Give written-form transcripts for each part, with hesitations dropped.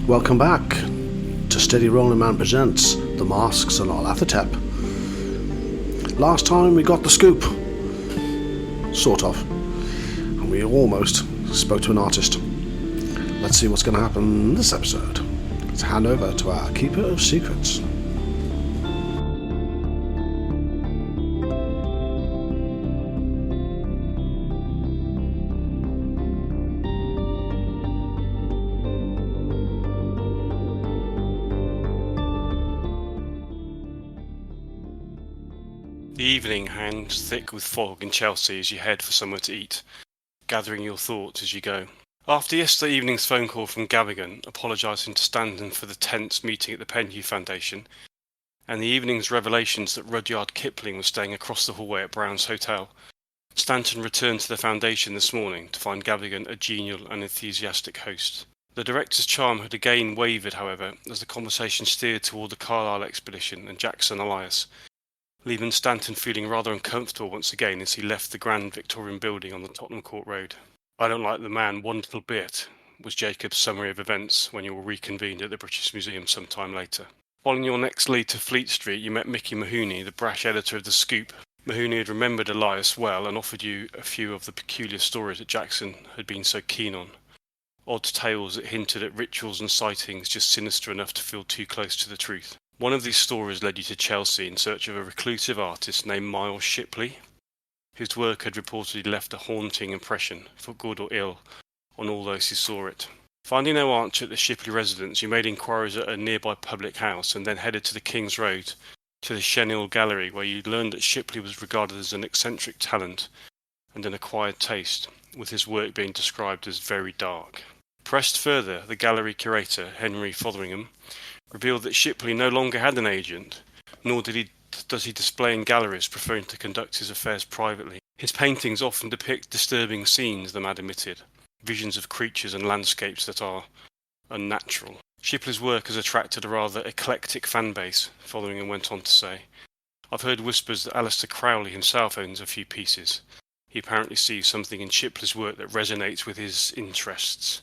Welcome back to Steady Rolling Man Presents The Masks of Nyarlathotep. Last time we got the scoop. Sort of. And we almost spoke to an artist. Let's see what's going to happen this episode. Let's hand over to our Keeper of Secrets. The evening hangs thick with fog in Chelsea as you head for somewhere to eat, gathering your thoughts as you go. After yesterday evening's phone call from Gavigan, apologising to Stanton for the tense meeting at the Penhew Foundation, and the evening's revelations that Rudyard Kipling was staying across the hallway at Brown's Hotel, Stanton returned to the Foundation this morning to find Gavigan a genial and enthusiastic host. The director's charm had again wavered, however, as the conversation steered toward the Carlisle expedition and Jackson Elias, leaving Stanton feeling rather uncomfortable once again as he left the grand Victorian building on the Tottenham Court Road. "I don't like the man one little bit," was Jacob's summary of events when you were reconvened at the British Museum some time later. Following your next lead to Fleet Street, you met Mickey Mahoney, the brash editor of The Scoop. Mahoney had remembered Elias well and offered you a few of the peculiar stories that Jackson had been so keen on. Odd tales that hinted at rituals and sightings just sinister enough to feel too close to the truth. One of these stories led you to Chelsea in search of a reclusive artist named Miles Shipley, whose work had reportedly left a haunting impression, for good or ill, on all those who saw it. Finding no answer at the Shipley residence, you made inquiries at a nearby public house and then headed to the King's Road, to the Chenille Gallery, where you learned that Shipley was regarded as an eccentric talent and an acquired taste, with his work being described as very dark. Pressed further, the gallery curator, Henry Fotheringham, revealed that Shipley no longer had an agent, nor does he display in galleries, preferring to conduct his affairs privately. His paintings often depict disturbing scenes, the man admitted, visions of creatures and landscapes that are unnatural. Shipley's work has attracted a rather eclectic fan base, Fotheringham went on to say. "I've heard whispers that Aleister Crowley himself owns a few pieces. He apparently sees something in Shipley's work that resonates with his interests.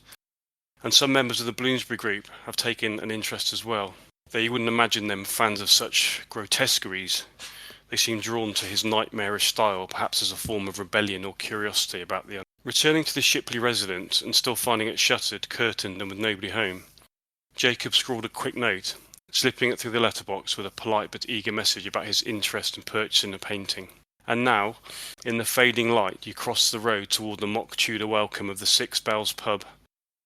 And some members of the Bloomsbury group have taken an interest as well. Though you wouldn't imagine them fans of such grotesqueries, they seem drawn to his nightmarish style, perhaps as a form of rebellion or curiosity about the Returning to the Shipley residence and still finding it shuttered, curtained and with nobody home, Jacob scrawled a quick note, slipping it through the letterbox with a polite but eager message about his interest in purchasing a painting. And now, in the fading light, you cross the road toward the mock Tudor welcome of the Six Bells pub,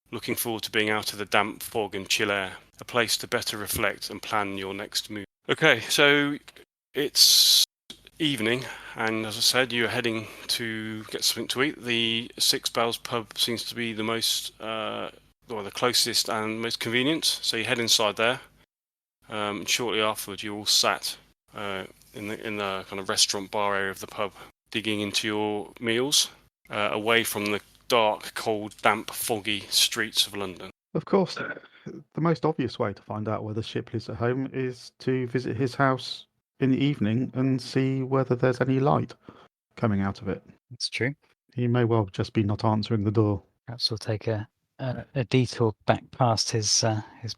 looking forward to being out of the damp fog and chill air, a place to better reflect and plan your next move. Okay, so it's evening, and as I said, you're heading to get something to eat. The Six Bells pub seems to be the most, the closest and most convenient, so you head inside there. Shortly afterwards, you're all sat in the kind of restaurant bar area of the pub, digging into your meals, away from the dark, cold, damp, foggy streets of London. Of course, the most obvious way to find out whether Shipley's at home is to visit his house in the evening and see whether there's any light coming out of it. That's true. He may well just be not answering the door. Perhaps we'll take a detour back past his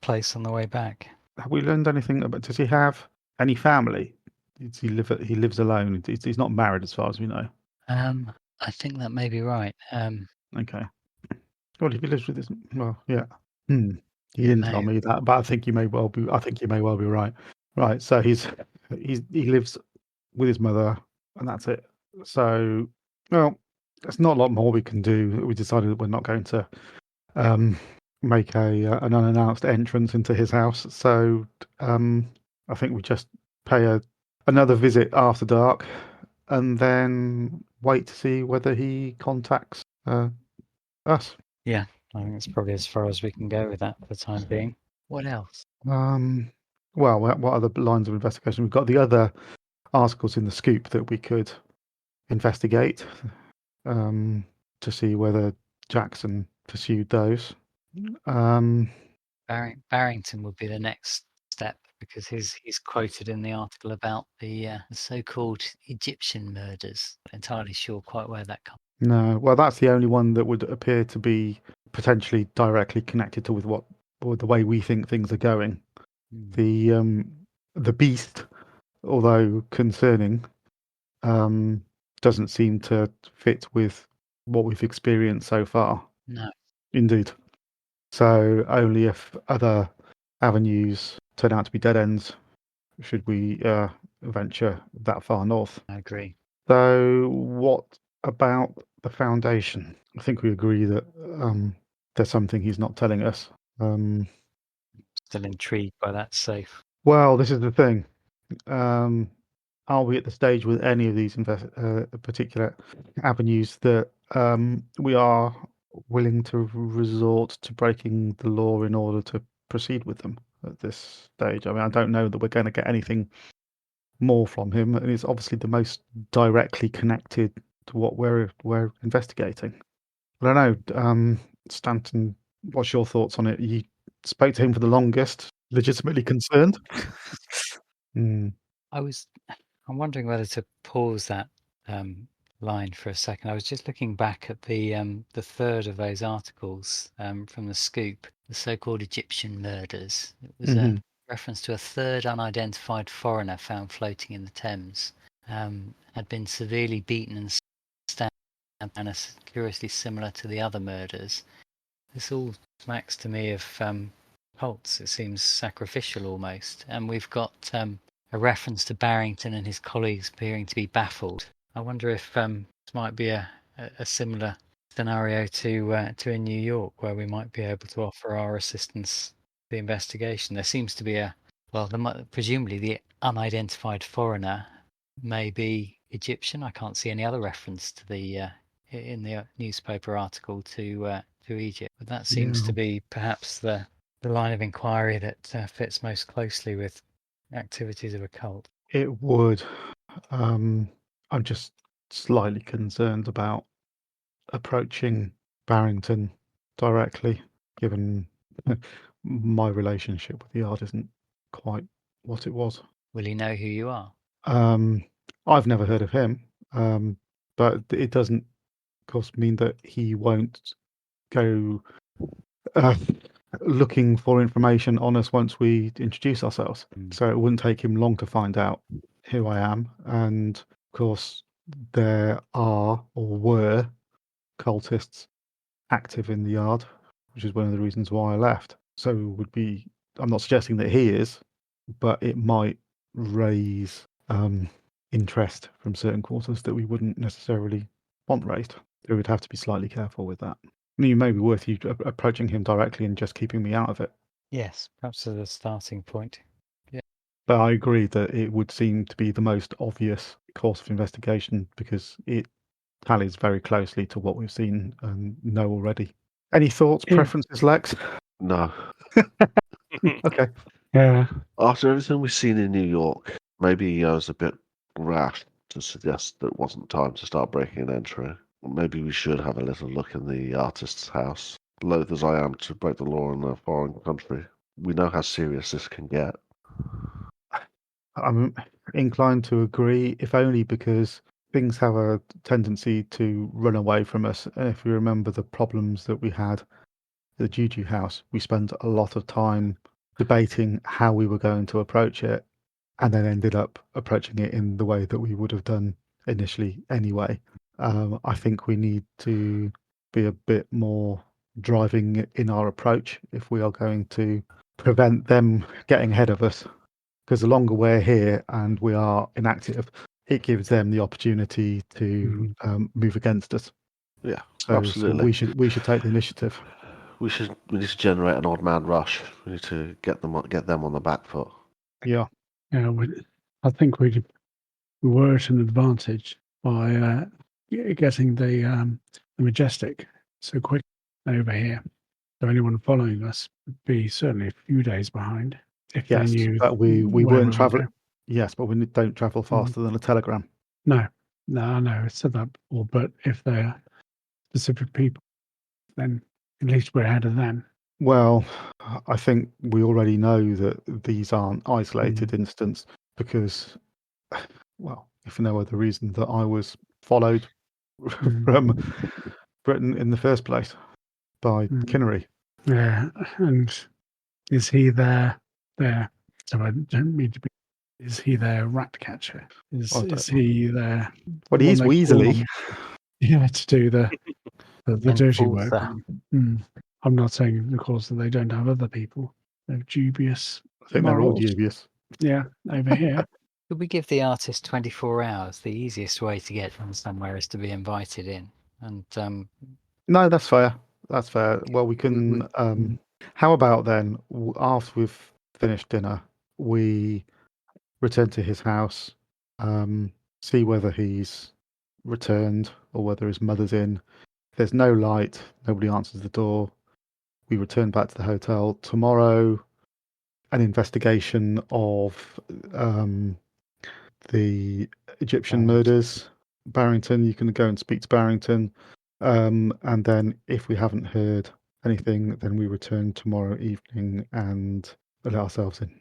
place on the way back. Have we learned anything about? Does he have any family? Does he lives alone? He's not married, as far as we know. I think that may be right. Okay. Well, if he lives with his, yeah. He didn't tell me that, but I think you may well be. I think you may well be right. Right. So he lives with his mother, and that's it. So, well, there's not a lot more we can do. We decided that we're not going to make an unannounced entrance into his house. So, I think we just pay another visit after dark, and then wait to see whether he contacts us. Yeah, I think that's probably as far as we can go with that for the time being. What else? Well, what other lines of investigation? We've got the other articles in the Scoop that we could investigate to see whether Jackson pursued those. Barrington would be the next step, because he's quoted in the article about the so-called Egyptian murders. Not entirely sure quite where that comes. No, well, that's the only one that would appear to be potentially directly connected to with what or the way we think things are going. Mm. The beast, although concerning, doesn't seem to fit with what we've experienced so far. No. Indeed. So only if other avenues turn out to be dead ends should we venture that far north. I agree. So what about the Foundation? I think we agree that there's something he's not telling us. Still intrigued by that safe. Well, this is the thing. Are we at the stage with any of these particular avenues that we are willing to resort to breaking the law in order to proceed with them at this stage? I mean, I don't know that we're going to get anything more from him, and it's obviously the most directly connected to what we're investigating. I don't know, Stanton. What's your thoughts on it? You spoke to him for the longest, legitimately concerned. Mm. I'm wondering whether to pause that line for a second. I was just looking back at the third of those articles from the Scoop, the so-called Egyptian murders. It was a reference to a third unidentified foreigner found floating in the Thames, had been severely beaten and stabbed, and curiously similar to the other murders. This all smacks to me of cults. It seems sacrificial almost, and we've got a reference to Barrington and his colleagues appearing to be baffled. I wonder if this might be a similar scenario to in New York, where we might be able to offer our assistance to the investigation. There seems to be presumably the unidentified foreigner may be Egyptian. I can't see any other reference to the in the newspaper article to Egypt, but that seems to be perhaps the line of inquiry that fits most closely with activities of a cult. It would. I'm just slightly concerned about approaching Barrington directly, given my relationship with the art isn't quite what it was. Will he know who you are? I've never heard of him, but it doesn't, of course, mean that he won't go looking for information on us once we introduce ourselves. So it wouldn't take him long to find out who I am. And of course, there are or were cultists active in the yard, which is one of the reasons why I left. So I'm not suggesting that he is, but it might raise interest from certain quarters that we wouldn't necessarily want raised. So we'd have to be slightly careful with that. I mean, it may be worth you approaching him directly and just keeping me out of it. Yes, perhaps as a starting point. Yeah. But I agree that it would seem to be the most obvious course of investigation because it tallies very closely to what we've seen and know already. Any thoughts, preferences, Lex? No. Okay. Yeah. After everything we've seen in New York, maybe I was a bit rash to suggest that it wasn't time to start breaking and entering. Maybe we should have a little look in the artist's house. Loath as I am to break the law in a foreign country, we know how serious this can get. I'm inclined to agree, if only because things have a tendency to run away from us. And if you remember the problems that we had at the Juju house, we spent a lot of time debating how we were going to approach it and then ended up approaching it in the way that we would have done initially anyway. I think we need to be a bit more driving in our approach if we are going to prevent them getting ahead of us. Because the longer we're here and we are inactive, it gives them the opportunity to move against us. Yeah, So absolutely. we should take the initiative. We need to generate an odd man rush. We need to get them on the back foot. Yeah. Yeah. I think we were at an advantage by getting the Majestic so quick over here. So anyone following us would be certainly a few days behind if they Yes, knew. but we where weren't were traveling. going. Yes, but we don't travel faster than a telegram. No, I know. I said that before, but if they're specific people, then at least we're ahead of them. Well, I think we already know that these aren't isolated incidents because, well, if for no other reason, that I was followed from Britain in the first place by Kinnery. Yeah, and Is he there? So I don't mean to be. Is he their rat catcher? Is he there? Well, he's Weasley. Yeah, to do the dirty Enforcer. work. I'm not saying, of course, that they don't have other people. They're dubious. I think they're all morals. dubious. Yeah, over here. Could we give the artist 24 hours? The easiest way to get them somewhere is to be invited in. And No, that's fair. That's fair. Well, we can. How about then, after we've finished dinner, we return to his house, see whether he's returned or whether his mother's in. If there's no light, nobody answers the door. We return back to the hotel. Tomorrow, an investigation of the Egyptian murders. Barrington, you can go and speak to Barrington. And then if we haven't heard anything, then we return tomorrow evening and let ourselves in.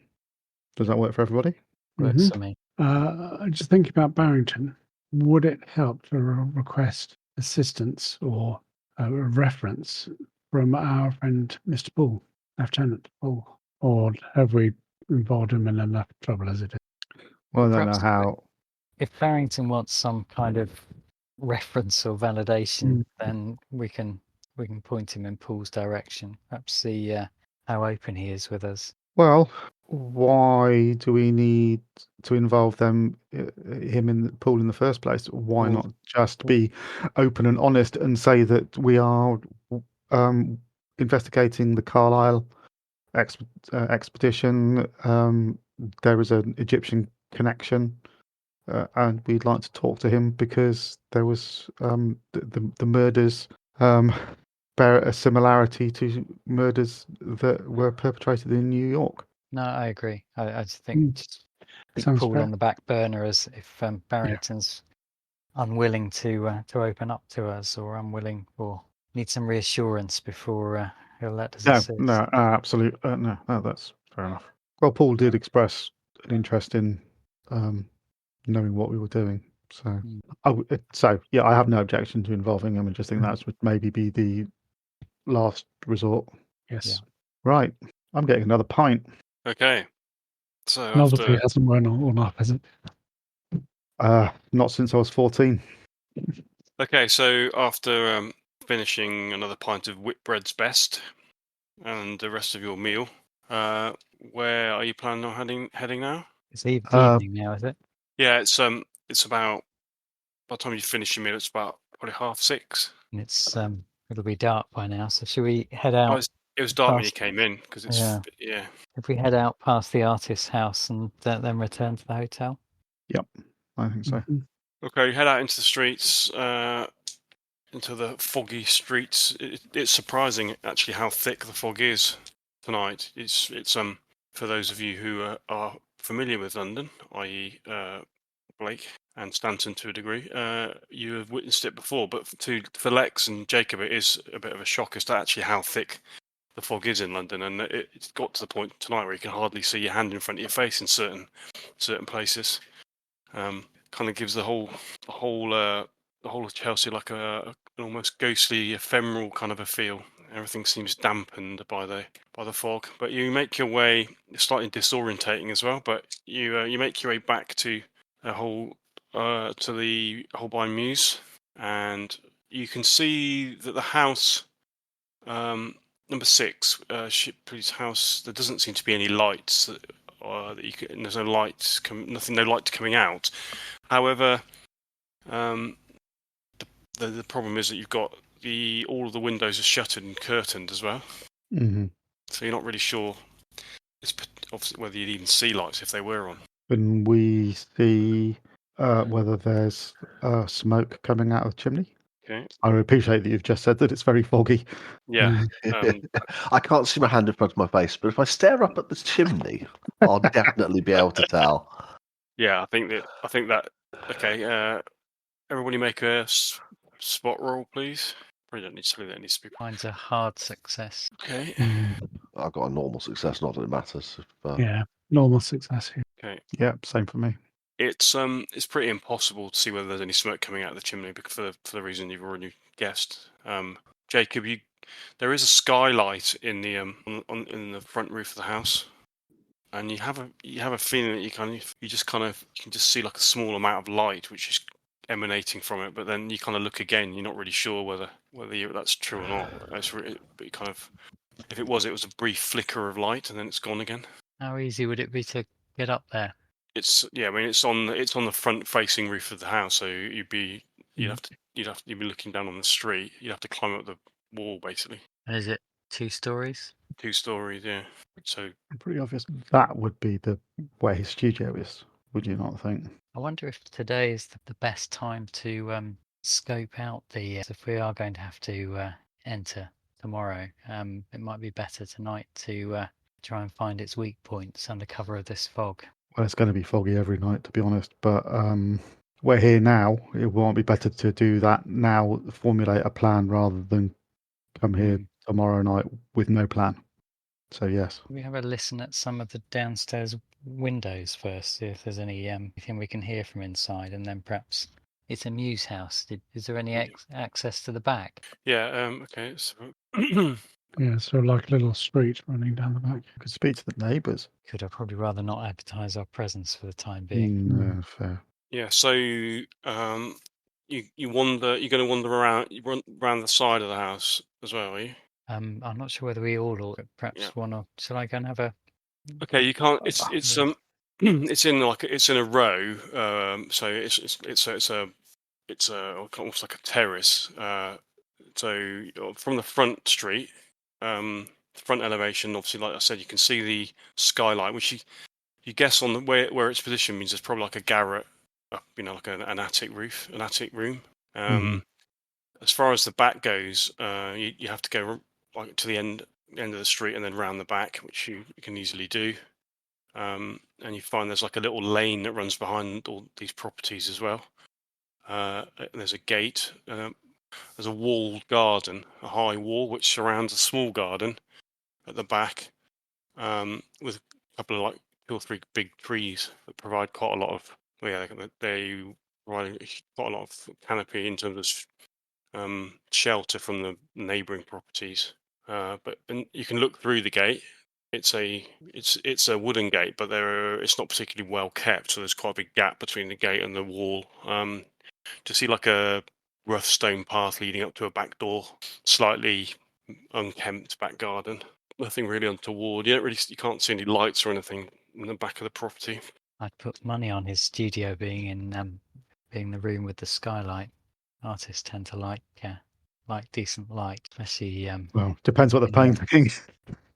Does that work for everybody? works for me. Just thinking about Barrington, would it help to request assistance or a reference from our friend Mr. Paul, Lieutenant Paul? Or have we involved him in enough trouble as it is? Well, I don't know Perhaps how. If Barrington wants some kind of reference or validation, then we can point him in Paul's direction. Perhaps see how open he is with us. Well, why do we need to involve him in the pool in the first place? Why Well- not just be open and honest and say that we are investigating the Carlisle expedition? There is an Egyptian connection, and we'd like to talk to him because there was the murders bear a similarity to murders that were perpetrated in New York. No, I agree. I just think just keep Sounds Paul fair. on the back burner as if Barrington's unwilling to open up to us or unwilling or need some reassurance before he'll let us assist. No, absolutely. No, that's fair enough. Well, Paul did express an interest in knowing what we were doing. So, yeah, I have no objection to involving him. I just think that would maybe be the last resort. Yes. Yeah. Right. I'm getting another pint. Okay. So Novelty after hasn't worn off, has it? Not since I was 14. after finishing another pint of Whitbread's Best and the rest of your meal, where are you planning on heading now? It's evening now, is it? Yeah, it's about, by the time you finish your meal, it's about probably 6:30. And it's it'll be dark by now. So should we head out? It was dark when you past- came in because it's yeah. If we head out past the artist's house and then return to the hotel. Yep, I think so. Okay, you head out into the streets, into the foggy streets. It's surprising actually how thick the fog is tonight. It's for those of you who are familiar with London, i.e. Blake and Stanton to a degree, you have witnessed it before, but for Lex and Jacob, it is a bit of a shock as to actually how thick the fog is in London, and it's got to the point tonight where you can hardly see your hand in front of your face in certain places. Kind of gives the whole of Chelsea like an almost ghostly, ephemeral kind of a feel. Everything seems dampened by the fog. But you make your way, it's slightly disorientating as well. But you make your way back to the Holbein Mews, and you can see that the house, number 6, Shipley's house. There doesn't seem to be any lights. There's no lights. No light coming out. However, the problem is that you've got all of the windows are shuttered and curtained as well. Mm-hmm. So you're not really sure. It's obviously whether you'd even see lights if they were on. Can we see whether there's smoke coming out of the chimney? Okay. I appreciate that you've just said that it's very foggy. Yeah. I can't see my hand in front of my face, but if I stare up at the chimney, I'll definitely be able to tell. Yeah, I think that. Okay. Everybody make a spot roll, please. Probably don't need to say that. It needs to be. Mine's a hard success. Okay. I've got a normal success, not that it matters. Yeah, normal success here. Okay. Yeah, same for me. It's pretty impossible to see whether there's any smoke coming out of the chimney because for the reason you've already guessed. Jacob, There is a skylight in the in the front roof of the house, and you have a feeling that you can just see like a small amount of light which is emanating from it. But then you kind of look again, you're not really sure whether that's true or not. But you kind of, if it was a brief flicker of light and then it's gone again. How easy would it be to get up there? It's on the front facing roof of the house, so you'd be looking down on the street. You'd have to climb up the wall basically. And is it 2 stories? 2 stories, yeah. So Pretty obvious. That would be where his studio is. Would you not think? I wonder if today is the best time to scope out if we are going to have to enter tomorrow. It might be better tonight to try and find its weak points under cover of this fog. Well, it's going to be foggy every night, to be honest. But we're here now. It won't be better to do that now, formulate a plan rather than come here tomorrow night with no plan. So, yes. We have a listen at some of the downstairs windows first, see if there's anything we can hear from inside, and then perhaps it's a Muse house. Is there any access to the back? yeah, okay. So Yeah, so like a little street running down the back. You could speak to the neighbours. Could I probably rather not advertise our presence for the time being? No, fair. yeah, so you wander. You're going to wander around. You run around the side of the house as well, are you? I'm not sure whether we all or perhaps Yeah. one or shall I go and have a Okay, you can't. It's it's in a row. So it's almost like a terrace. So from the front street, front elevation, obviously, like I said, you can see the skylight, which you guess on the where it's positioned means there's probably like a garret, like an attic roof, an attic room. As far as the back goes, you have to go like to the end of the street and then round the back, which you can easily do. And you find there's like a little lane that runs behind all these properties as well. There's a gate. There's a walled garden, a high wall which surrounds a small garden at the back, with a couple of like 2 or 3 big trees that provide quite a lot of. They provide quite a lot of canopy in terms of shelter from the neighbouring properties. And you can look through the gate. It's a wooden gate, but it's not particularly well kept, so there's quite a big gap between the gate and the wall. To see like a rough stone path leading up to a back door, slightly unkempt back garden. Nothing really untoward. You can't see any lights or anything in the back of the property. I'd put money on his studio being the room with the skylight. Artists tend to like decent light, especially Well, depends what they're painting.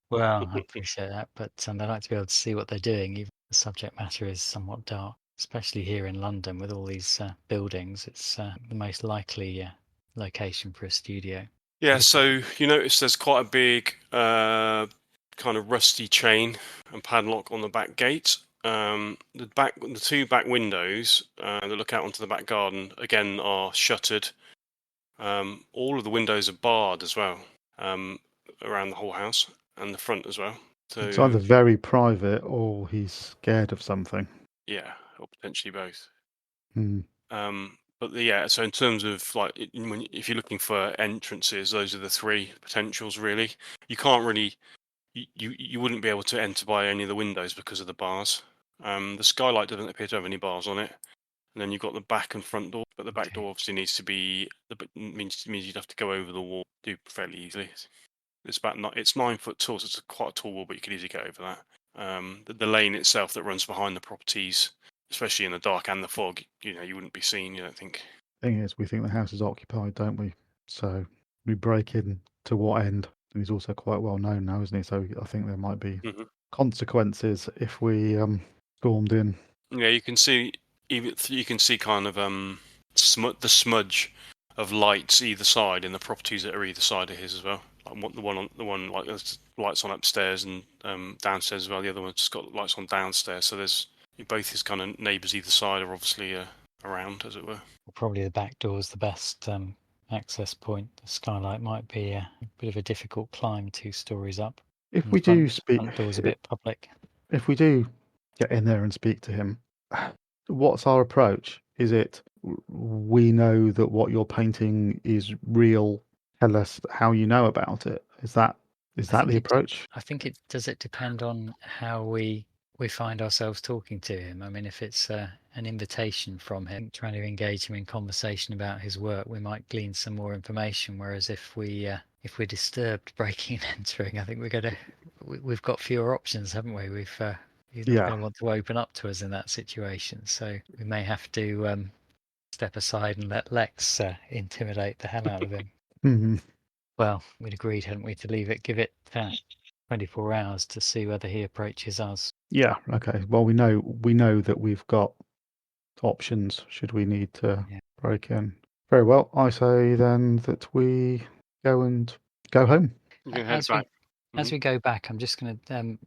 Well, I appreciate that, but they like to be able to see what they're doing. Even the subject matter is somewhat dark, especially here in London with all these buildings. It's the most likely location for a studio. Yeah, so you notice there's quite a big kind of rusty chain and padlock on the back gate. The 2 back windows that look out onto the back garden again are shuttered. All of the windows are barred as well, around the whole house and the front as well. So It's either very private or he's scared of something. yeah, or potentially both. But so in terms of like, if you're looking for entrances, those are the 3 potentials really. You can't really, you wouldn't be able to enter by any of the windows because of the bars. The skylight doesn't appear to have any bars on it, and then you've got the back and front door. But the back door obviously needs to be means you'd have to go over the wall, do fairly easily. It's 9 foot tall, so it's quite a tall wall, but you could easily get over that. The lane itself that runs behind the properties, especially in the dark and the fog, you wouldn't be seen. You don't think? Thing is, we think the house is occupied, don't we? So we break in to what end? And he's also quite well known now, isn't he? So I think there might be consequences if we stormed in. Yeah, you can see kind of the smudge of lights either side in the properties that are either side of his as well. Like the one like there's lights on upstairs and downstairs as well. The other one's got lights on downstairs. So there's both his kind of neighbours either side are obviously around, as it were. Well, probably the back door is the best access point. The skylight might be a bit of a difficult climb 2 stories up. If we do speak, front door's a bit public. If we do get in there and speak to him, what's our approach? Is it we know that what you're painting is real tell us how you know about it. Is that think the it- approach? I think it depend on how we find ourselves talking to him. I mean, if it's an invitation from him, trying to engage him in conversation about his work, we might glean some more information. Whereas if we're disturbed breaking and entering, I think we've got fewer options, haven't we? He's not Yeah. going to want to open up to us in that situation, so we may have to step aside and let Lex intimidate the hell out of him. Mhm. Well, we'd agreed, hadn't we, to give it 24 hours to see whether he approaches us. Yeah. Okay. Well, we know that we've got options should we need to Yeah. break in. Very well. I say then that we go home. You can head As back. as we go back, I'm just going to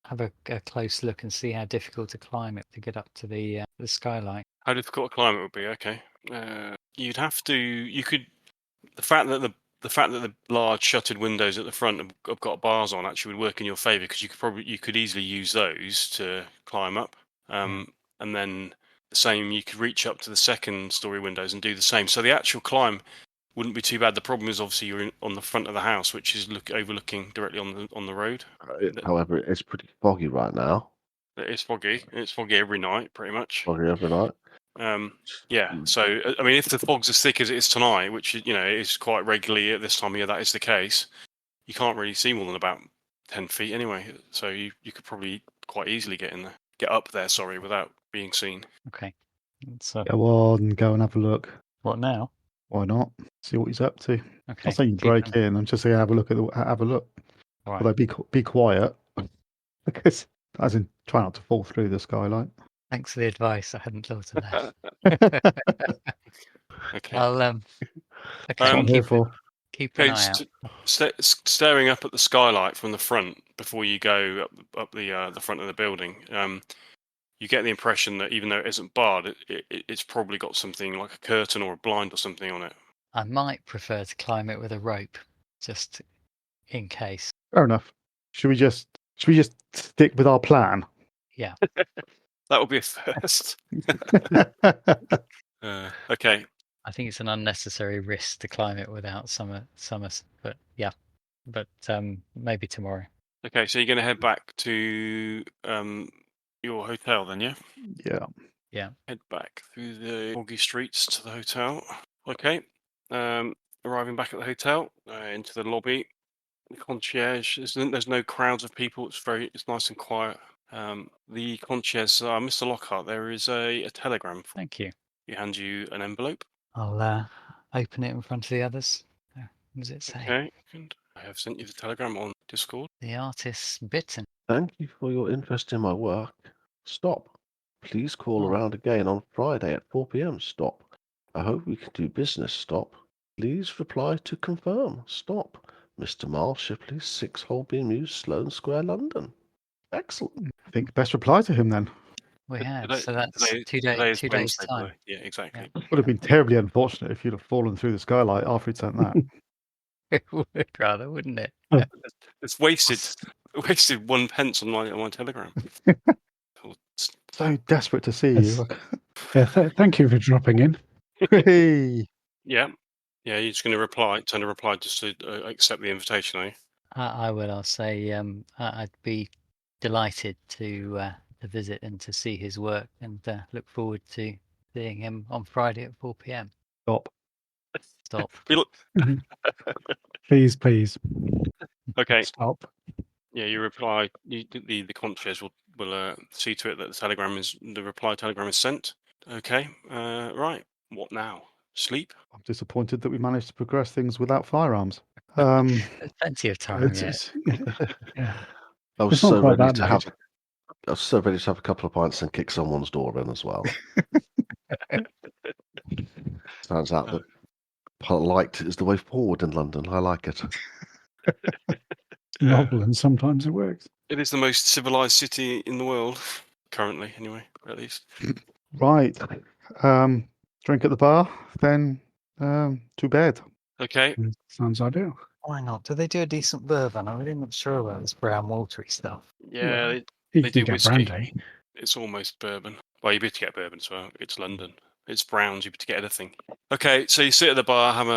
have a close look and see how difficult to climb it to get up to the skylight. How difficult a climb it would be? Okay. You'd have to. You could. The fact that the large shuttered windows at the front have got bars on actually would work in your favour, because you could easily use those to climb up. And then the same, you could reach up to the second story windows and do the same. So the actual climb wouldn't be too bad. The problem is obviously you're on the front of the house, which is overlooking directly on the road. However, it's pretty foggy right now. It's foggy. It's foggy every night, pretty much. Foggy every night. Yeah. So I mean, if the fog's as thick as it is tonight, which is quite regularly at this time of year, that is the case. You can't really see more than about 10 feet anyway. So you could probably quite easily get up there. Sorry, without being seen. Okay. So Go on, go and have a look. what now? Why not? See what he's up to. Okay. I'm saying you break in. I'm just saying have a look. All right. Although be quiet, because as in try not to fall through the skylight. Thanks for the advice. I hadn't thought of that. Okay. I'll That's what Um, I'm here for. keep an Okay, eye out. staring up at the skylight from the front before you go up the front of the building, you get the impression that even though it isn't barred, it's probably got something like a curtain or a blind or something on it. I might prefer to climb it with a rope, just in case. Fair enough. Should we just stick with our plan? Yeah. That would be a first. Okay. I think it's an unnecessary risk to climb it without summer, but yeah. But maybe tomorrow. Okay, so you're going to head back to your hotel then, yeah? Yeah. Head back through the foggy streets to the hotel. Okay. Arriving back at the hotel, into the lobby. The concierge, there's no crowds of people. It's nice and quiet. The concierge, Mr. Lockhart, there is a telegram. Thank you. He hands you an envelope. I'll open it in front of the others. What does it say? Okay. And I have sent you the telegram on Discord. The artist's bitten. Thank you for your interest in my work. Stop. Please call Oh. around again on Friday at 4 p.m. Stop. I hope we can do business. Stop. Please reply to confirm. Stop. Mr. Miles Shipley, 6 Holbein Mews, Sloane Square, London. Excellent. I think best reply to him then. We have. Today- So that's today- 2 today is days. 2 days Wednesday, by the time. way. Yeah, exactly. Would have been terribly unfortunate if you'd have fallen through the skylight after he'd sent that. It would rather, wouldn't it? It's wasted 1 pence on my telegram. So desperate to see Yes. you. Yeah, thank you for dropping in. Hey. Yeah. Yeah, you're just going to reply, send a reply just to accept the invitation, are you? I will. I'll say I'd be delighted to visit and to see his work, and look forward to seeing him on Friday at 4 p.m. Stop. Stop. Please, please. Okay. Stop. Yeah, you reply. The concierge will see to it that the reply telegram is sent. Okay. Right. What now? Sleep? I'm disappointed that we managed to progress things without firearms. There's plenty of time yet. It's- yeah. I was It's not so quite ready that to late. have. I was so ready to have a couple of pints and kick someone's door in as well. Turns out that polite is the way forward in London. I like it. Novel, and sometimes it works. It is the most civilized city in the world, currently, anyway, at least. Right. Drink at the bar, then to bed. Okay. Sounds ideal. Why not? Do they do a decent bourbon? I'm really not sure about this brown watery stuff. Yeah, Well, they You do can get whiskey. brandy. It's almost bourbon. Well, you better get bourbon as well. It's London. It's brown. You to get anything. Okay, so you sit at the bar, have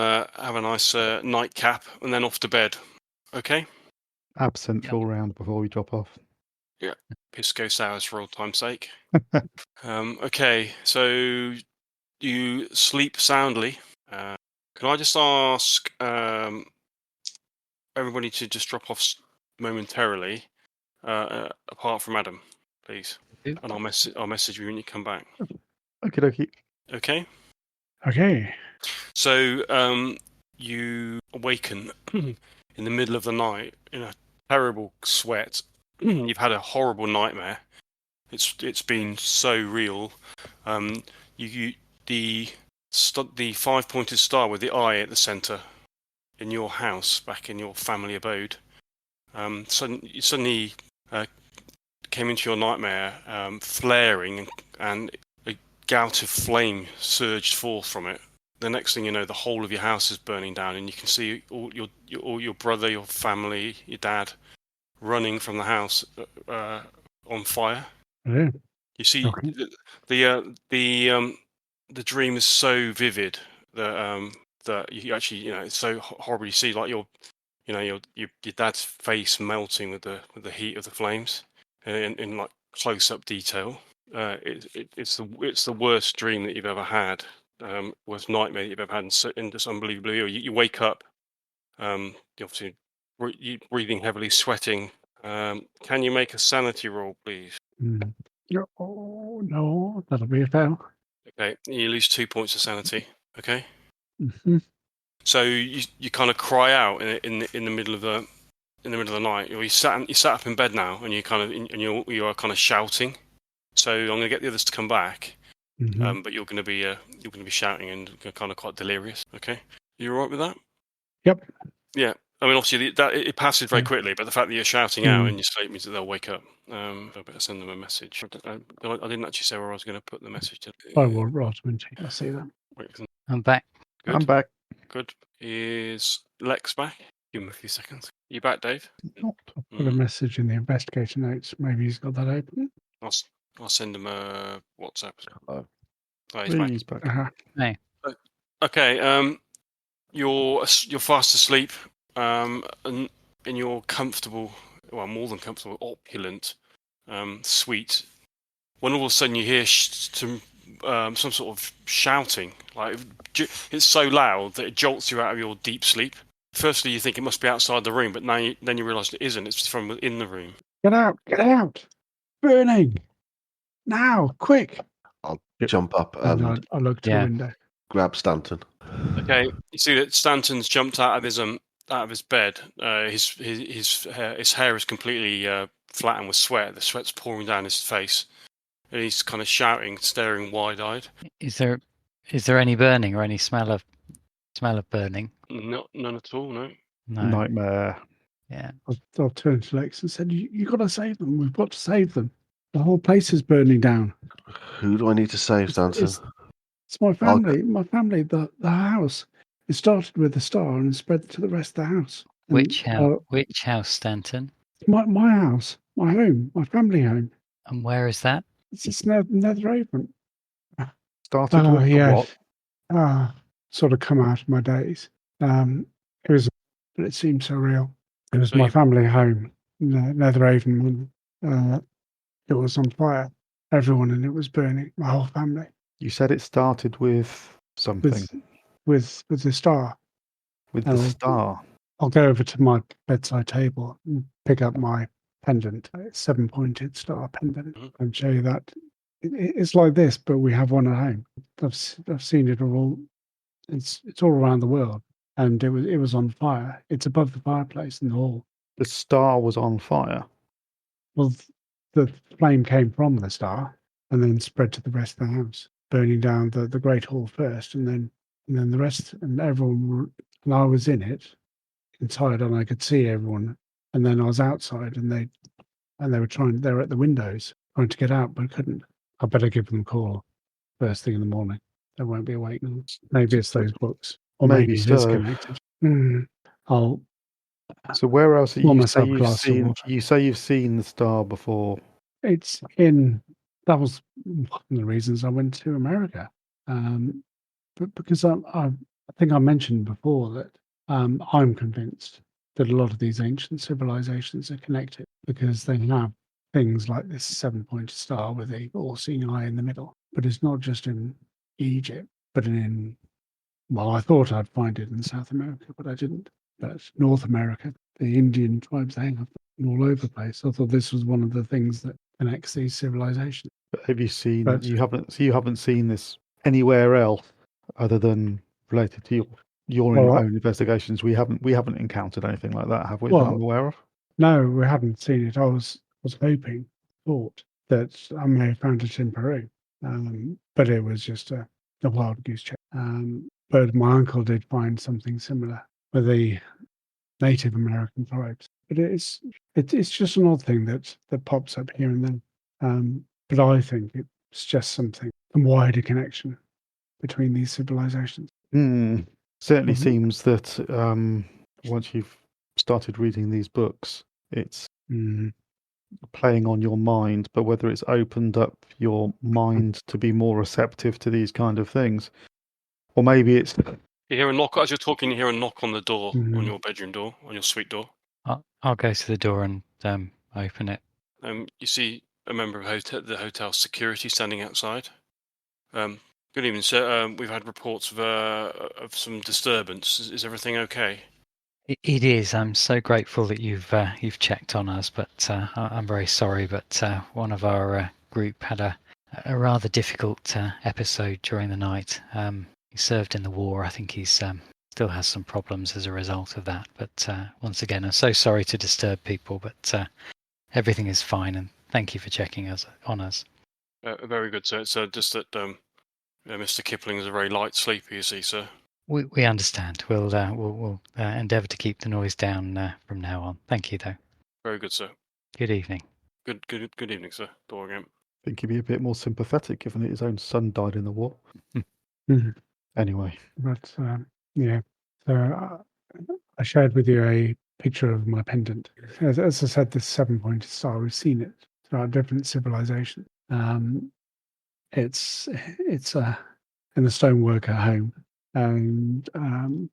a nice nightcap, and then off to bed. Okay. Absinthe Yep. all round before we drop off. Pisco sours for old time's sake. Okay, so you sleep soundly. Can I just ask everybody to just drop off momentarily, apart from Adam, please, Who? and I'll message you when you come back. Okie dokie. Okay. Okay. So you awaken in the middle of the night in a terrible sweat. You've had a horrible nightmare. It's been so real. The 5-pointed star with the eye at the centre in your house, back in your family abode, suddenly came into your nightmare, flaring, and a gout of flame surged forth from it. The next thing you know, the whole of your house is burning down, and you can see all your brother, your family, your dad running from the house on fire. Yeah. You see, Okay. the dream is so vivid that you actually, it's so horrible. You see, like your dad's face melting with the heat of the flames in like close-up detail. It's the worst dream that you've ever had, worst nightmare that you've ever had, and just unbelievably ill. You wake up, you obviously breathing heavily, sweating. Can you make a sanity roll, please? Oh, no, that'll be a fail. Okay, you lose 2 points of sanity. Okay, Mm-hmm. so you kind of cry out in the middle of the night. You sat up in bed now, and you are kind of shouting. So I'm going to get the others to come back, Mm-hmm. but you're going to be shouting and kind of quite delirious. Okay, you all right with that? Yep. Yeah. I mean, obviously it passes very Yeah. quickly, but the fact that you're shouting out in your sleep means that they'll wake up. I better send them a message. I didn't actually say where I was going to put the message. I will write them into. I see that. I'm back. Good. I'm back. Good. Is Lex back? Give him a few seconds. You back, Dave? Not. Put a message in the investigator notes. Maybe he's got that open. I'll send him a WhatsApp. Hello. Oh, he's back. He's back. Uh-huh. Hey. Okay. You're fast asleep. And you're comfortable. Well, more than comfortable. Opulent. Suite. When all of a sudden you hear some sort of shouting, like it's so loud that it jolts you out of your deep sleep. Firstly, you think it must be outside the room, but then you realise it isn't. It's from within the room. Get out! Get out! Burning! Now! Quick! I'll Yep. jump up And and I look to the window. grab Stanton. Okay, you see that Stanton's jumped out of his bed. His hair is completely flattened with sweat. The sweat's pouring down his face, and he's kind of shouting, staring wide-eyed. Is there any burning or any smell of burning? None at all. No. No. Nightmare. Yeah. I'll turn to Lex and said, "You got to save them. We've got to save them. The whole place is burning down." Who do I need to save, Stanton? It's my family. My family. The house. It started with the star and spread to the rest of the house. And, Which house, Stanton? My house, my home, my family home. And where is that? It's just Netheravon. Started with the what? Sort of come out of my days. It was, but it seemed so real. It was So my family home, Netheravon. When it was on fire, everyone in it was burning. My whole family. You said it started with something. With the star. With the star. I'll go over to my bedside table and pick up my pendant, a 7-pointed star pendant, and show you that it's like this, but we have one at home. I've seen it all. It's all around the world, and it was on fire. It's above the fireplace in the hall. The star was on fire. Well, the flame came from the star and then spread to the rest of the house, burning down the great hall first, and then the rest, and everyone. And I was in it, inside, and I could see everyone. And then I was outside, and they were at the windows trying to get out, but couldn't. I better give them a call first thing in the morning. They won't be awake now. Maybe it's those books, or maybe it is connected. I'll. So where else? You say you've seen the star before. It's in. That was one of the reasons I went to America. But because I think I mentioned before that I'm convinced that a lot of these ancient civilizations are connected because they have things like this 7-pointed star with a all-seeing eye in the middle. But it's not just in Egypt, but well, I thought I'd find it in South America, but I didn't. But North America, the Indian tribes, they have them all over the place. I thought this was one of the things that connects these civilizations. But have you seen? But You haven't seen this anywhere else other than related to your well, own investigations. We haven't encountered anything like that, have we? That I'm well, aware of. no, we haven't seen it. I was hoping, thought that I may have found it in Peru, but it was just a wild goose chase. But my uncle did find something similar with the Native American tribes. But it's just an odd thing that pops up here and then. But I think it's just something, a wider connection between these civilizations. Certainly Mhm. seems that once you've started reading these books, it's Mm. playing on your mind, but whether it's opened up your mind to be more receptive to these kind of things, or maybe it's You hear a knock as you're talking. You hear a knock on the door, on Mhm. your bedroom door, on your suite door. I'll go to the door and open it. You see a member of the hotel security standing outside. Good evening, sir. We've had reports of some disturbance. Is everything okay? It is. I'm so grateful that you've checked on us, but I'm very sorry. But one of our group had a rather difficult episode during the night. He served in the war. I think he's still has some problems as a result of that. But once again, I'm so sorry to disturb people, but everything is fine. And thank you for checking on us. Very good, sir. It's just that Mr. Kipling is a very light sleeper, you see, sir. We understand. We'll endeavour to keep the noise down from now on. Thank you, though. Very good, sir. Good evening. Good evening, sir. Door again. I think he'd be a bit more sympathetic given that his own son died in the war. Mhm. Anyway, But yeah, so I shared with you a picture of my pendant. As I said, this 7-pointed star, we've seen it throughout different civilizations. It's in the stonework at home, and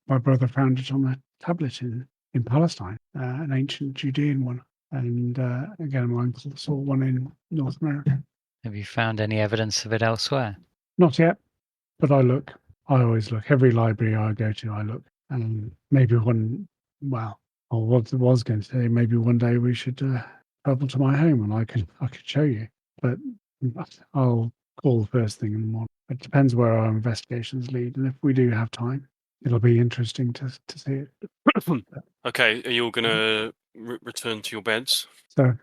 my brother found it on a tablet in Palestine, an ancient Judean one. And again, my uncle saw one in North America. Have you found any evidence of it elsewhere? Not yet, but I look. I always look. Every library I go to, I look. And maybe well, I was going to say maybe one day we should travel to my home and I could show you. But I'll call the first thing in the morning. It depends where our investigations lead, and if we do have time, it'll be interesting to see it. Okay, are you all going to return to your beds? So,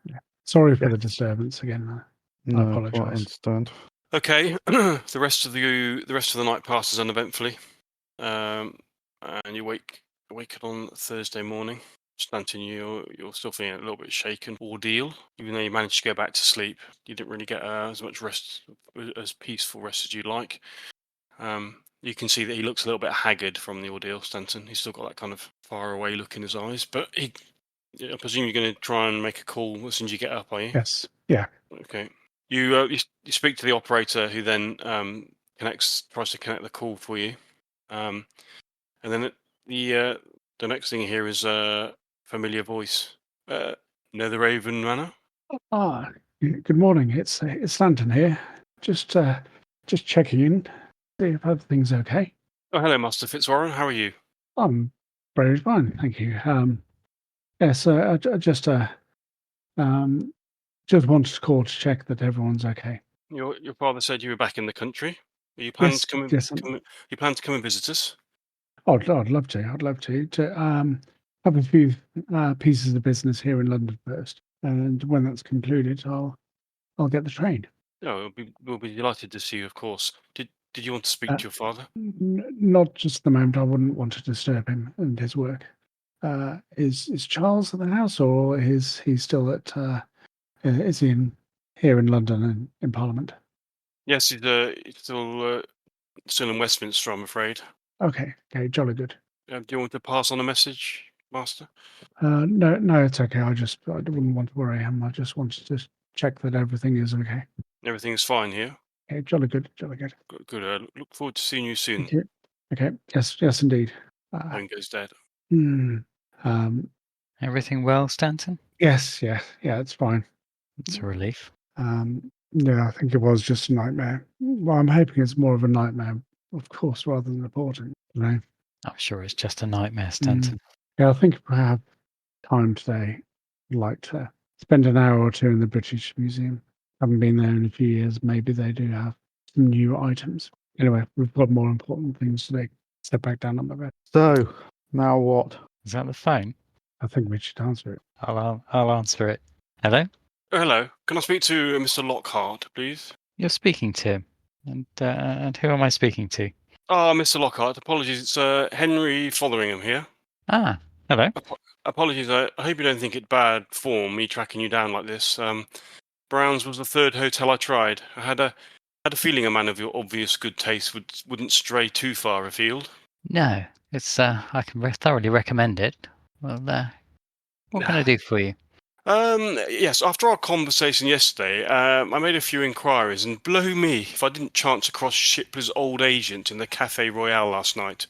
yeah. Sorry for Yes. the disturbance again. I no, quite apologise. understand. Okay, the rest of the night passes uneventfully, and you wake on Thursday morning. Stanton, you're still feeling a little bit shaken. Ordeal, even though you managed to go back to sleep, you didn't really get as much rest, as peaceful rest as you'd like. You can see that he looks a little bit haggard from the ordeal, Stanton. He's still got that kind of far away look in his eyes, but I presume you're going to try and make a call as soon as you get up, are you? Yes. Yeah. Okay. You speak to the operator, who then tries to connect the call for you, and then the next thing you hear is a familiar voice. Netherraven Manor. Good morning. It's Stanton here. Just checking in. See if everything's okay. Oh, hello, Master Fitzwarren. How are you? I'm very fine, thank you. Yes, I just wanted to call to check that everyone's okay. Your father said you were back in the country. Are you planning Yes, to come? yes, You plan to come and visit us? I'd love to. I'd love to have a few pieces of business here in London first, and when that's concluded, I'll get the train. No, we'll be delighted to see you, of course. Did you want to speak Uh, to your father? Not just at the moment. I wouldn't want to disturb him and his work. Is Charles at the house, or is he still at? Is he here in London and in Parliament? Yes, he's still in Westminster, I'm afraid. Okay, jolly good. Do you want to pass on a message, Master? No, it's okay. I wouldn't want to worry him. I just wanted to check that everything is okay. Everything's fine here. Okay, jolly good, jolly good. Good. Look forward to seeing you soon. Thank you. Okay, yes, indeed. Phone goes dead. Um, Everything well, Stanton? yes, yeah, it's fine. It's a relief. Yeah, I think it was just a nightmare. Well, I'm hoping it's more of a nightmare, of course, rather than reporting. You know? I'm sure it's just a nightmare, Stanton. Yeah, I think if I have time today, I'd like to spend an hour or two in the British Museum. Haven't been there in a few years. Maybe they do have some new items. Anyway, we've got more important things today. Step back down on my bed. So, now what? Is that the phone? I think we should answer it. I'll answer it. Hello? Hello. Can I speak to Mr. Lockhart, please? You're speaking to him. And who am I speaking to? Mr. Lockhart. Apologies. It's Henry Fotheringham here. Ah, hello. Apologies. I hope you don't think it bad form me tracking you down like this. Brown's was the third hotel I tried. I had a feeling a man of your obvious good taste wouldn't stray too far afield. No, it's I can thoroughly recommend it. Well, what can I do for you? Yes, after our conversation yesterday, I made a few inquiries, and blow me if I didn't chance across Shipley's old agent in the Cafe Royale last night.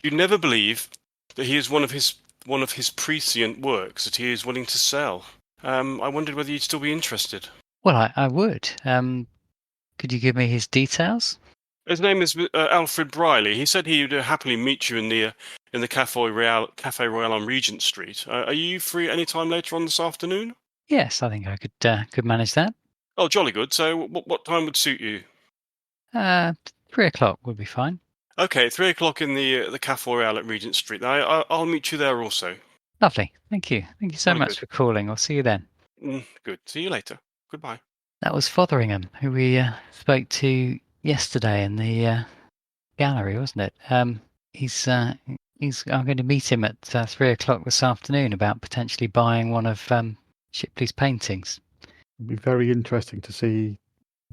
You'd never believe that he is one of his prescient works that he is willing to sell. I wondered whether you'd still be interested. Well, I would. Could you give me his details? His name is Alfred Briley. He said he'd happily meet you in the Cafe Royale on Regent Street. Are you free any time later on this afternoon? Yes, I think I could manage that. Oh, jolly good. So, what time would suit you? 3:00 would be fine. Okay, 3:00 in the Cafe Royale at Regent Street. I'll meet you there also. Lovely. Thank you. Thank you so Very much good. for calling. I'll see you then. Good. See you later. Goodbye. That was Fotheringham, who we spoke to yesterday in the gallery, wasn't it? I'm going to meet him at 3:00 this afternoon about potentially buying one of Shipley's paintings. It'd be very interesting to see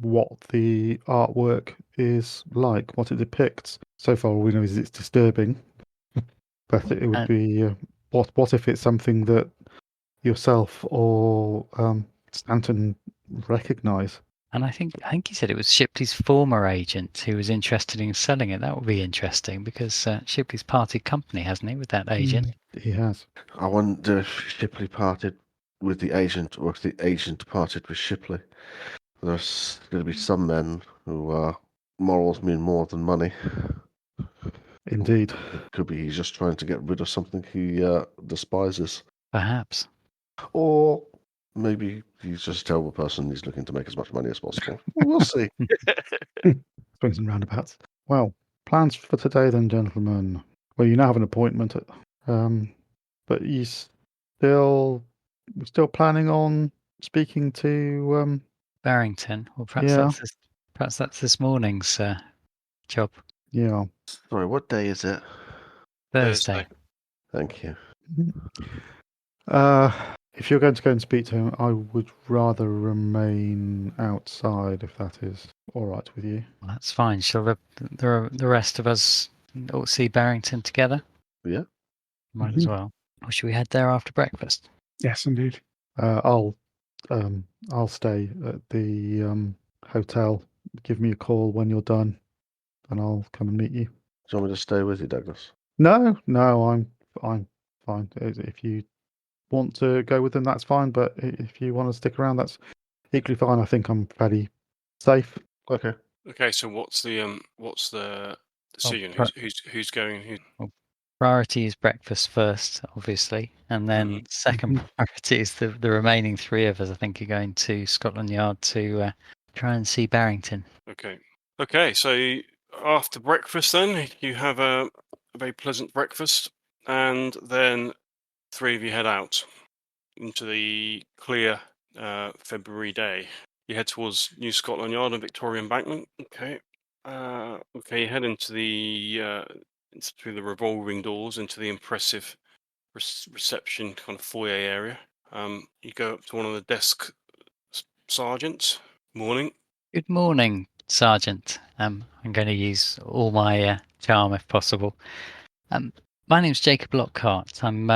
what the artwork is like, what it depicts. So far, all we know is it's disturbing, but it would be what if it's something that yourself or Stanton recognise? And I think he said it was Shipley's former agent who was interested in selling it. That would be interesting because Shipley's parted company, hasn't he, with that agent? He has. I wonder if Shipley parted with the agent or if the agent parted with Shipley. There's going to be some men who morals mean more than money. Indeed. Could be he's just trying to get rid of something he despises. Perhaps. Or maybe he's just a terrible person. He's looking to make as much money as possible. We'll see. Swings and roundabouts. Well, plans for today then, gentlemen. Well, you now have an appointment, but you still planning on speaking to Barrington. Well, perhaps that's this morning's job. Yeah. Sorry, what day is it? Thursday. Thank you. If you're going to go and speak to him, I would rather remain outside, if that is all right with you. Well, that's fine. Shall the rest of us all see Barrington together? Yeah. Might as well. Or should we head there after breakfast? Yes, indeed. I'll stay at the hotel. Give me a call when you're done, and I'll come and meet you. Do you want me to stay with you, Douglas? No, I'm fine. If you want to go with them, that's fine. But if you want to stick around, that's equally fine. I think I'm fairly safe. Okay. Okay. So what's the decision? Who's going? Priority is breakfast first, obviously, and then second priority is the remaining three of us. I think are going to Scotland Yard to try and see Barrington. Okay. So after breakfast, then you have a very pleasant breakfast, and then three of you head out into the clear February day. You head towards New Scotland Yard and Victoria Embankment. Okay. You head into through the revolving doors into the impressive reception kind of foyer area. You go up to one of the desk sergeants. Morning. Good morning, Sergeant. I'm going to use all my charm if possible. My name's Jacob Lockhart. I'm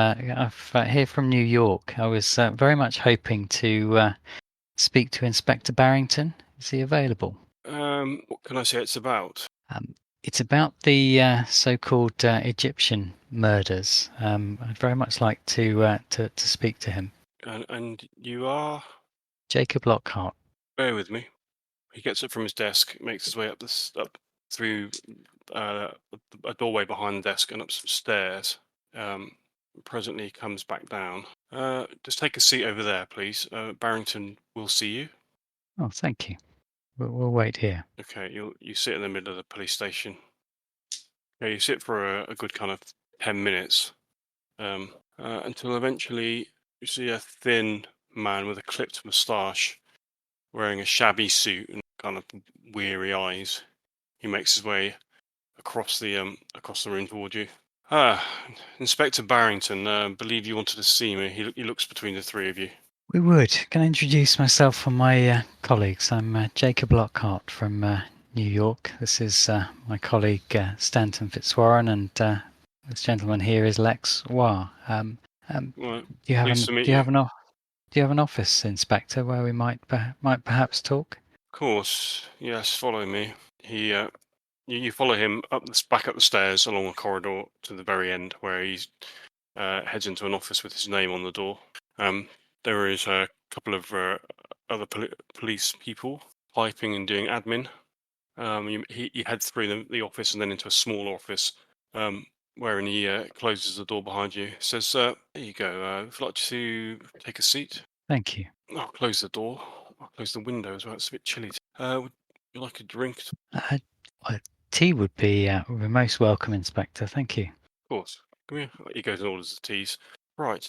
here from New York. I was very much hoping to speak to Inspector Barrington. Is he available? What can I say it's about? It's about the so-called Egyptian murders. I'd very much like to speak to him. And you are? Jacob Lockhart. Bear with me. He gets up from his desk, makes his way up through a doorway behind the desk and up some stairs. Presently comes back down. Just take a seat over there, please. Barrington will see you. Oh, thank you. We'll wait here. Okay, you sit in the middle of the police station. Yeah, you sit for a good kind of 10 minutes, until eventually you see a thin man with a clipped moustache, wearing a shabby suit and kind of weary eyes. He makes his way across the room toward you. Inspector Barrington, believe you wanted to see me. He looks between the three of you. We would. Can I introduce myself and my colleagues? I'm Jacob Lockhart from New York. This is my colleague Stanton Fitzwarren, and this gentleman here is Lex Wah. Well, Do you have pleased to meet do you have an office, Inspector, where we might perhaps talk? Of course, yes. Follow me. You follow him back up the stairs along a corridor to the very end, where he heads into an office with his name on the door. There is a couple of other police people typing and doing admin. He heads through the office and then into a small office, wherein he closes the door behind you. Says, "There you go. Would you like to take a seat?" Thank you. I'll close the door. I'll close the window as well. It's a bit chilly. Would you like a drink? Tea would be most welcome, Inspector. Thank you. Of course. Come here. He goes and orders the teas. Right.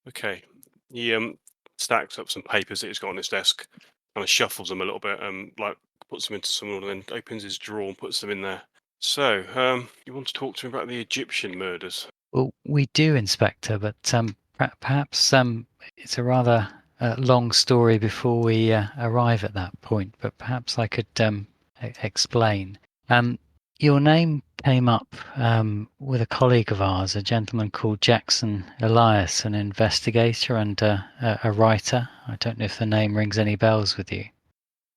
Okay. He stacks up some papers that he's got on his desk, kind of shuffles them a little bit, like puts them into some order, then opens his drawer and puts them in there. So, you want to talk to me about the Egyptian murders? Well, we do, Inspector, but perhaps it's a rather long story before we arrive at that point. But perhaps I could explain. Your name came up with a colleague of ours, a gentleman called Jackson Elias, an investigator and a writer. I don't know if the name rings any bells with you.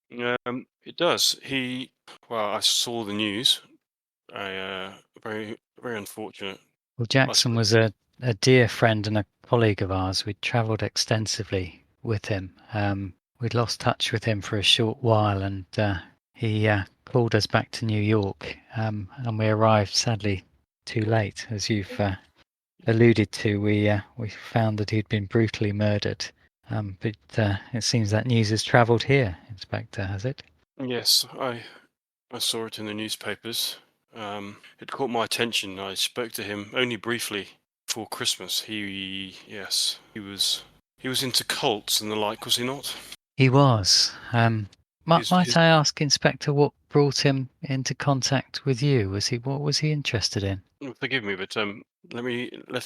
It does. I saw the news. Very, very unfortunate. Well, Jackson was a dear friend and a colleague of ours. We'd travelled extensively with him. We'd lost touch with him for a short while, and he called us back to New York, and we arrived sadly too late. As you've alluded to, we found that he'd been brutally murdered. But it seems that news has travelled here, Inspector, has it? Yes, I saw it in the newspapers. It caught my attention. I spoke to him only briefly before Christmas. He was into cults and the like, was he not? He was. Might I ask, Inspector, what brought him into contact with you? What was he interested in? Forgive me, but let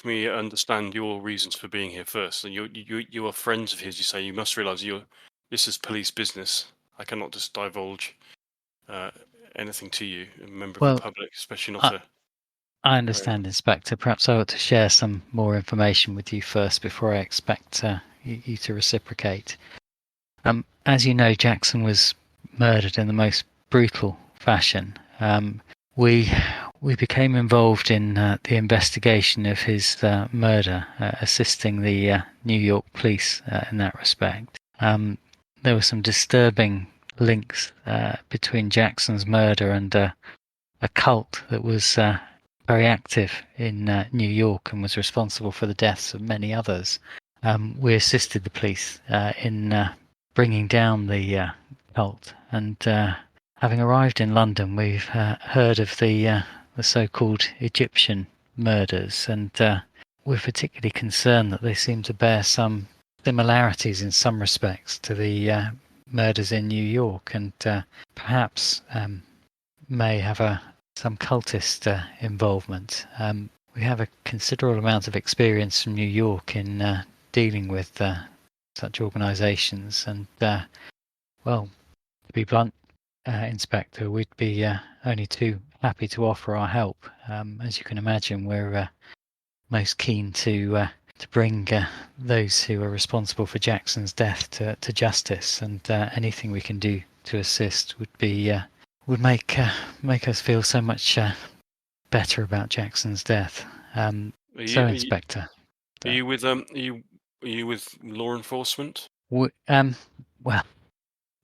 me understand your reasons for being here first. And you are friends of his. You say you must realise this is police business. I cannot just divulge anything to you, a member of the public, especially not I understand, Inspector. Perhaps I ought to share some more information with you first before I expect you to reciprocate. As you know, Jackson was murdered in the most brutal fashion. We became involved in the investigation of his murder, assisting the New York police in that respect. There were some disturbing links between Jackson's murder and a cult that was very active in New York and was responsible for the deaths of many others. We assisted the police in bringing down the cult, and having arrived in London, we've heard of the so-called Egyptian murders, and we're particularly concerned that they seem to bear some similarities in some respects to the murders in New York, and perhaps may have some cultist involvement. We have a considerable amount of experience from New York in dealing with such organisations, and well, to be blunt, Inspector, we'd be only too happy to offer our help. As you can imagine, we're most keen to bring those who are responsible for Jackson's death to justice, and anything we can do to assist would make us feel so much better about Jackson's death. Inspector, Are you with law enforcement? well,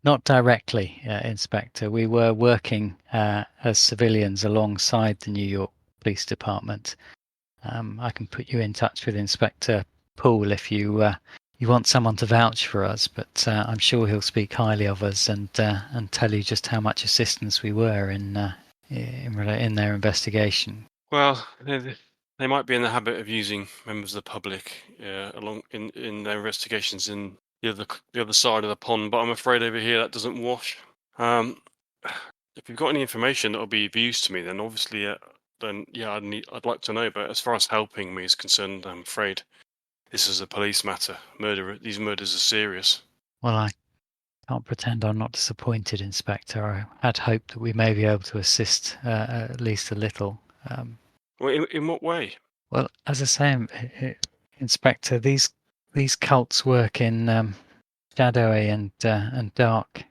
not directly, Inspector. We were working as civilians alongside the New York Police Department. I can put you in touch with Inspector Poole if you want someone to vouch for us, but I'm sure he'll speak highly of us and tell you just how much assistance we were in their investigation. Well, they might be in the habit of using members of the public along in their investigations in the other side of the pond, but I'm afraid over here that doesn't wash. If you've got any information that will be of use to me, then obviously, I'd like to know. But as far as helping me is concerned, I'm afraid this is a police matter. These murders are serious. Well, I can't pretend I'm not disappointed, Inspector. I had hoped that we may be able to assist at least a little. Well, in what way? Well, as I say, Inspector, these cults work in shadowy and dark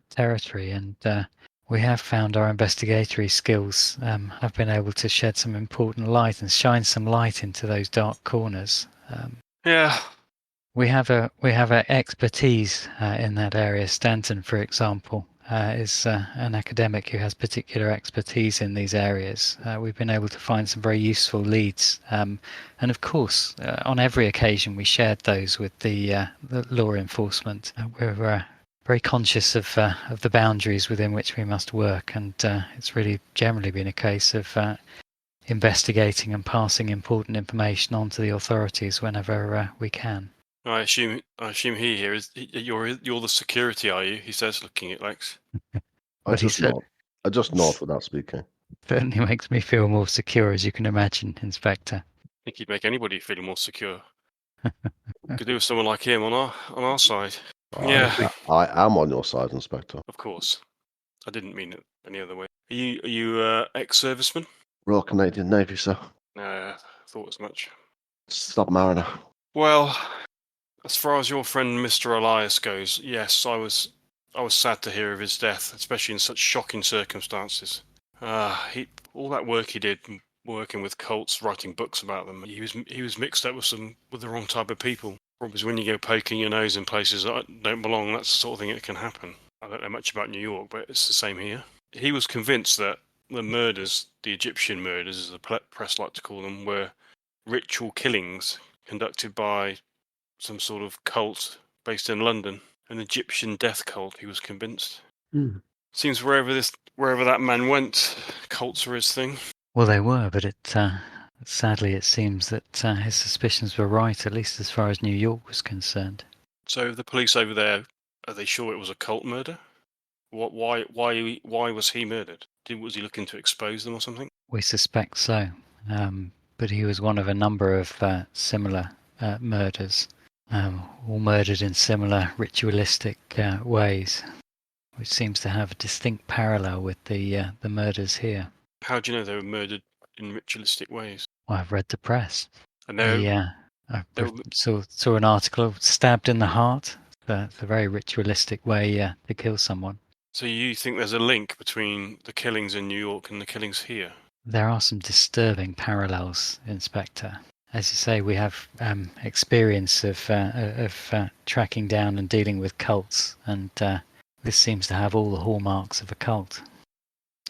territory, and we have found our investigatory skills have been able to shed some important light and shine some light into those dark corners. Yeah. We have a expertise in that area. Stanton, for example, is an academic who has particular expertise in these areas. We've been able to find some very useful leads, and of course, on every occasion we shared those with the law enforcement. We're very conscious of the boundaries within which we must work, and it's really generally been a case of investigating and passing important information on to the authorities whenever we can. I assume he here is you're the security, are you? He says, looking at Lex. I just nod without speaking. Certainly makes me feel more secure, as you can imagine, Inspector. I think he'd make anybody feel more secure. Could do with someone like him on our side. Yeah, I am on your side, Inspector. of course. I didn't mean it any other way. Are you ex-serviceman? Royal Canadian Navy, sir. Thought as much. Submariner. Well, as far as your friend Mr. Elias goes, yes, I was sad to hear of his death, especially in such shocking circumstances. All that work he did, working with cults, writing books about them, he was mixed up with the wrong type of people. Because when you go poking your nose in places that don't belong, that's the sort of thing that can happen. I don't know much about New York, but it's the same here. He was convinced that the murders, the Egyptian murders, as the press like to call them, were ritual killings conducted by some sort of cult based in London, an Egyptian death cult. He was convinced. Seems wherever that man went, cults were his thing. Well, they were, but sadly it seems that his suspicions were right, at least as far as New York was concerned. So the police over there, are they sure it was a cult murder? Why was he murdered? Was he looking to expose them or something? We suspect so, but he was one of a number of similar murders, all murdered in similar ritualistic ways, which seems to have a distinct parallel with the murders here. How do you know they were murdered in ritualistic ways? Well, I've read the press. And I saw an article, stabbed in the heart. It's a very ritualistic way to kill someone. So you think there's a link between the killings in New York and the killings here? There are some disturbing parallels, Inspector. As you say, we have experience of tracking down and dealing with cults, and this seems to have all the hallmarks of a cult.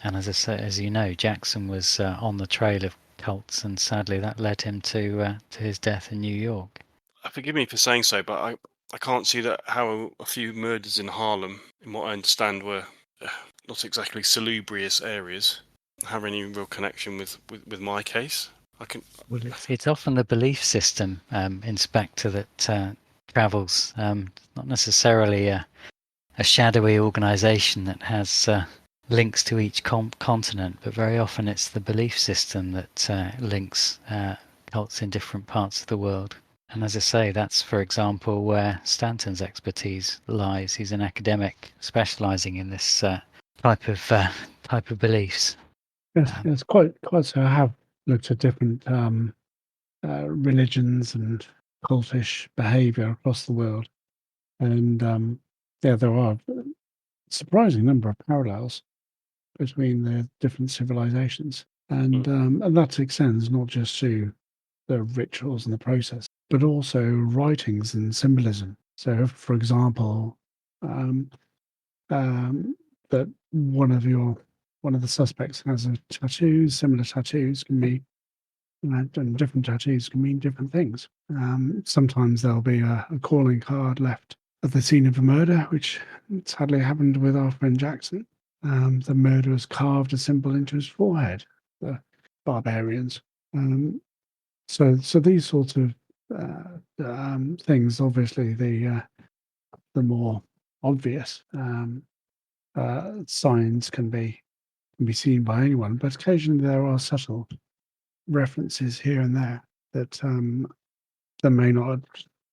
And as you know, Jackson was on the trail of cults, and sadly that led him to his death in New York. Forgive me for saying so, but I can't see that how a few murders in Harlem, in what I understand were not exactly salubrious areas, have any real connection with my case. Well, it's often the belief system, Inspector, that travels, not necessarily a shadowy organisation that has links to each continent, but very often it's the belief system that links cults in different parts of the world. And as I say, that's, for example, where Stanton's expertise lies. He's an academic specialising in this type of beliefs. Yes, it's quite so. I have looked at different religions and cultish behaviour across the world, and there are surprising number of parallels between the different civilizations, and that extends not just to the rituals and the process, but also writings and symbolism. So, for example, that one of the suspects has a tattoo. Similar tattoos can be, and different tattoos can mean different things. Sometimes there'll be a calling card left at the scene of a murder, which sadly happened with our friend Jackson. The murderers carved a symbol into his forehead. The barbarians. So these sorts of things, obviously, the more obvious signs can be seen by anyone, but occasionally there are subtle references here and there that may not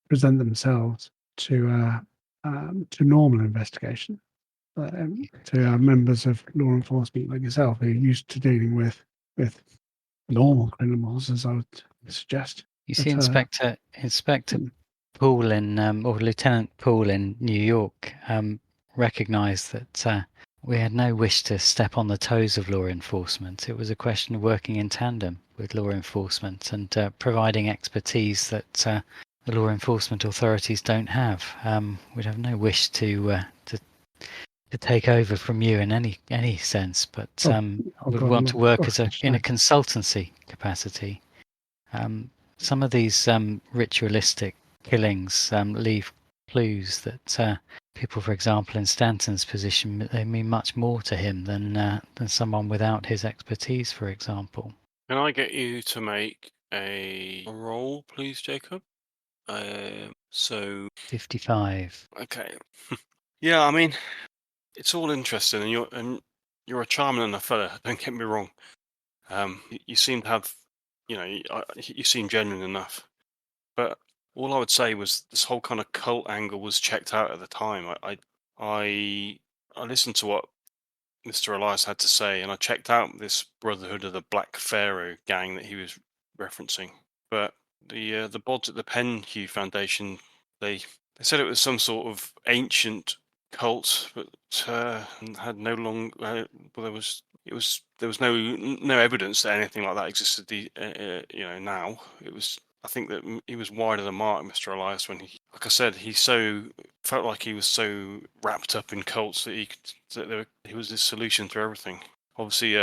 present themselves to normal investigation. To members of law enforcement like yourself, who are used to dealing with normal criminals, as I would suggest. You But, see, Inspector Poole in, or Lieutenant Poole in New York, recognised that we had no wish to step on the toes of law enforcement. It was a question of working in tandem with law enforcement and providing expertise that the law enforcement authorities don't have. We'd have no wish to take over from you in any sense, but would God, want to no, work gosh, in a no. consultancy capacity. Some of these ritualistic killings leave clues that people, for example, in Stanton's position, they mean much more to him than someone without his expertise, for example. Can I get you to make a roll, please, Jacob? So 55. okay, yeah. I mean, it's all interesting, and you're a charming enough fella. Don't get me wrong. You seem to have, you seem genuine enough. But all I would say was this whole kind of cult angle was checked out at the time. I listened to what Mr. Elias had to say, and I checked out this Brotherhood of the Black Pharaoh gang that he was referencing. But the bods at the Penhew Foundation, they said it was some sort of ancient cult, but had no long. Well, there was no evidence that anything like that existed. Now it was. I think that he was wide of the mark, Mr. Elias, when like I said, he felt like he was so wrapped up in cults that he was the solution to everything. Obviously,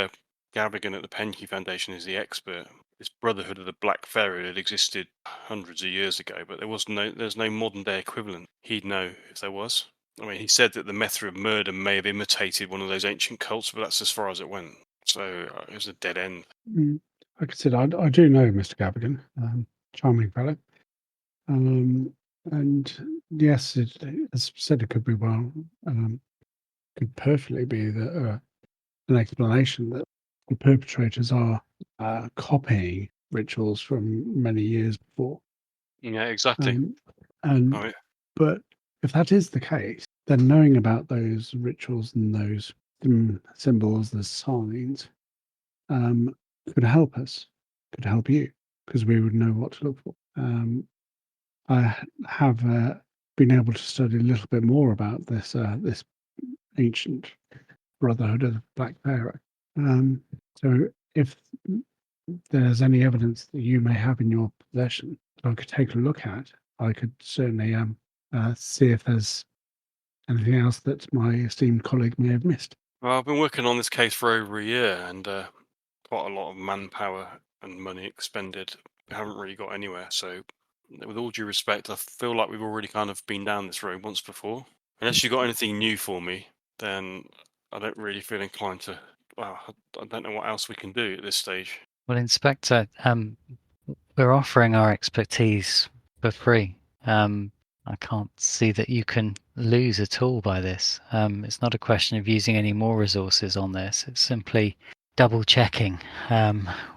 Gavigan at the Penhew Foundation is the expert. This Brotherhood of the Black Pharaoh had existed hundreds of years ago, but there's no modern day equivalent. He'd know if there was. I mean, he said that the method of murder may have imitated one of those ancient cults, but that's as far as it went. So it was a dead end. Like I said, I do know Mr. Gavigan, charming fellow. And yes, as I said, it could be could perfectly be an explanation that the perpetrators are copying rituals from many years before. Yeah, exactly. But if that is the case, then knowing about those rituals and those symbols, the signs, could help us, could help you, because we would know what to look for. I have been able to study a little bit more about this ancient Brotherhood of the Black Pharaoh. So if there's any evidence that you may have in your possession that I could take a look at, I could certainly see if there's anything else that my esteemed colleague may have missed. Well, I've been working on this case for over a year, and quite a lot of manpower and money expended. We haven't really got anywhere. So, with all due respect, I feel like we've already kind of been down this road once before. Unless you've got anything new for me, then I don't really feel inclined to. Well, I don't know what else we can do at this stage. Well, Inspector, we're offering our expertise for free. I can't see that you can lose at all by this. It's not a question of using any more resources on this. It's simply double checking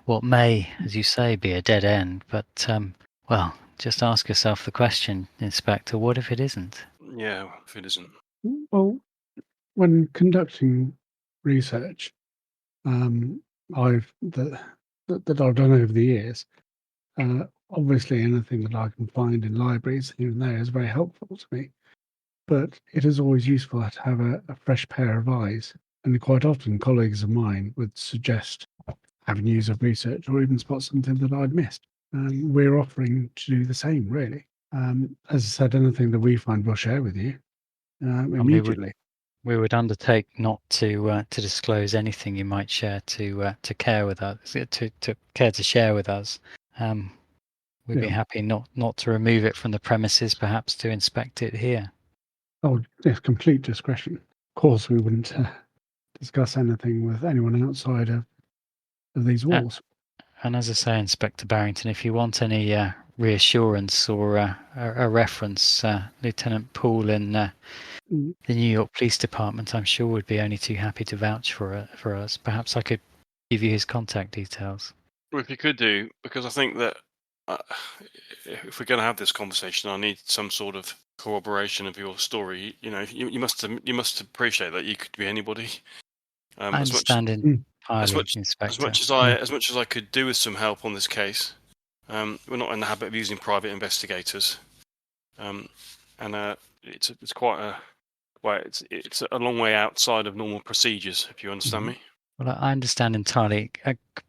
what may, as you say, be a dead end. But, well, just ask yourself the question, Inspector, what if it isn't? Yeah, if it isn't. Well, when conducting research, that I've done over the years, obviously anything that I can find in libraries here and there is very helpful to me. but it is always useful to have a fresh pair of eyes. And quite often, colleagues of mine would suggest avenues of research or even spot something that I'd missed. We're offering to do the same, really. As I said, anything that we find, we'll share with you immediately. We would undertake not to disclose anything you might share to care with us, to care to share with us. We'd be happy not to remove it from the premises, perhaps to inspect it here. Oh, yes, complete discretion. Of course, we wouldn't discuss anything with anyone outside of these walls. And as I say, Inspector Barrington, if you want any reassurance or a reference, Lieutenant Poole in the New York Police Department, I'm sure would be only too happy to vouch for us. Perhaps I could give you his contact details. Well, if you could do, because I think that if we're going to have this conversation, I need some sort of corroboration of your story. You know, you must appreciate that you could be anybody. I understand entirely, Inspector. As much as I could do with some help on this case, we're not in the habit of using private investigators, and it's quite a it's a long way outside of normal procedures. If you understand me. Well, I understand entirely.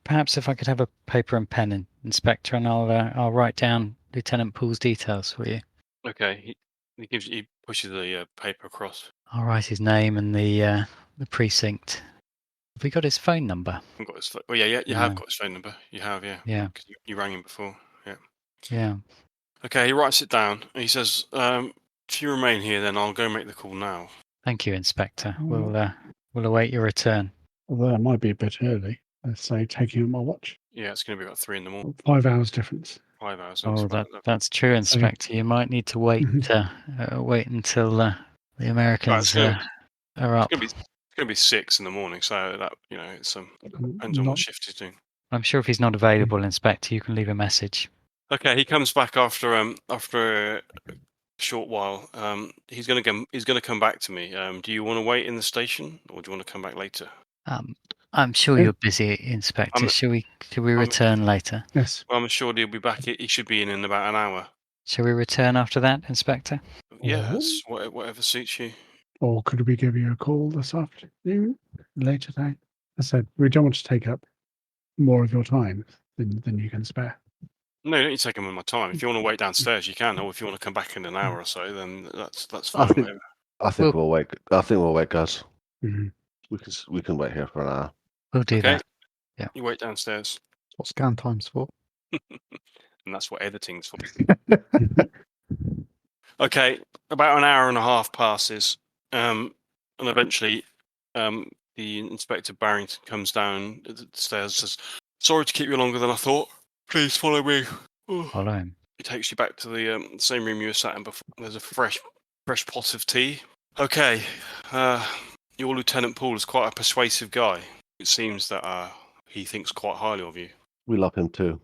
Perhaps if I could have a paper and pen, Inspector, and I'll write down Lieutenant Poole's details for you. Okay, he pushes the paper across. I'll write his name and the precinct. Have we got his phone number? I've got his you have got his phone number. You have, yeah. Yeah. 'Cause you rang him before, yeah. Yeah. Okay, he writes it down. And he says, "If you remain here, then I'll go make the call now." Thank you, Inspector. We'll await your return. Although it might be a bit early. Let's say taking out my watch. Yeah, it's going to be about 3 a.m. 5 hours difference. 5 hours. Oh, that's true, Inspector. You might need to wait wait until the Americans are up. It's going to be 6 a.m. So that it's depends on what shift he's doing. I'm sure if he's not available, Inspector, you can leave a message. Okay, he comes back after a short while. He's going to come back to me. Do you want to wait in the station, or do you want to come back later? I'm sure you're busy, Inspector. Shall we return later? Yes. Well, I'm sure he'll be back. He should be in about an hour. Shall we return after that, Inspector? Yes, whatever suits you. Or could we give you a call this afternoon, later day? I said, we don't want to take up more of your time than you can spare. No, you don't need to take him with my time. If you want to wait downstairs, you can. Or if you want to come back in an hour or so, then that's fine. I think we'll wait. I think we'll wait, guys. Mm-hmm. We can wait here for an hour. We'll do that. Yeah. You wait downstairs. What scan time's for? And that's what editing's for. Okay, about an hour and a half passes, and eventually, the Inspector Barrington comes down the stairs and says, "Sorry to keep you longer than I thought. Please follow me." Follow him. He takes you back to the same room you were sat in before. There's a fresh pot of tea. Okay, your Lieutenant Poole is quite a persuasive guy. It seems that he thinks quite highly of you. We love him too.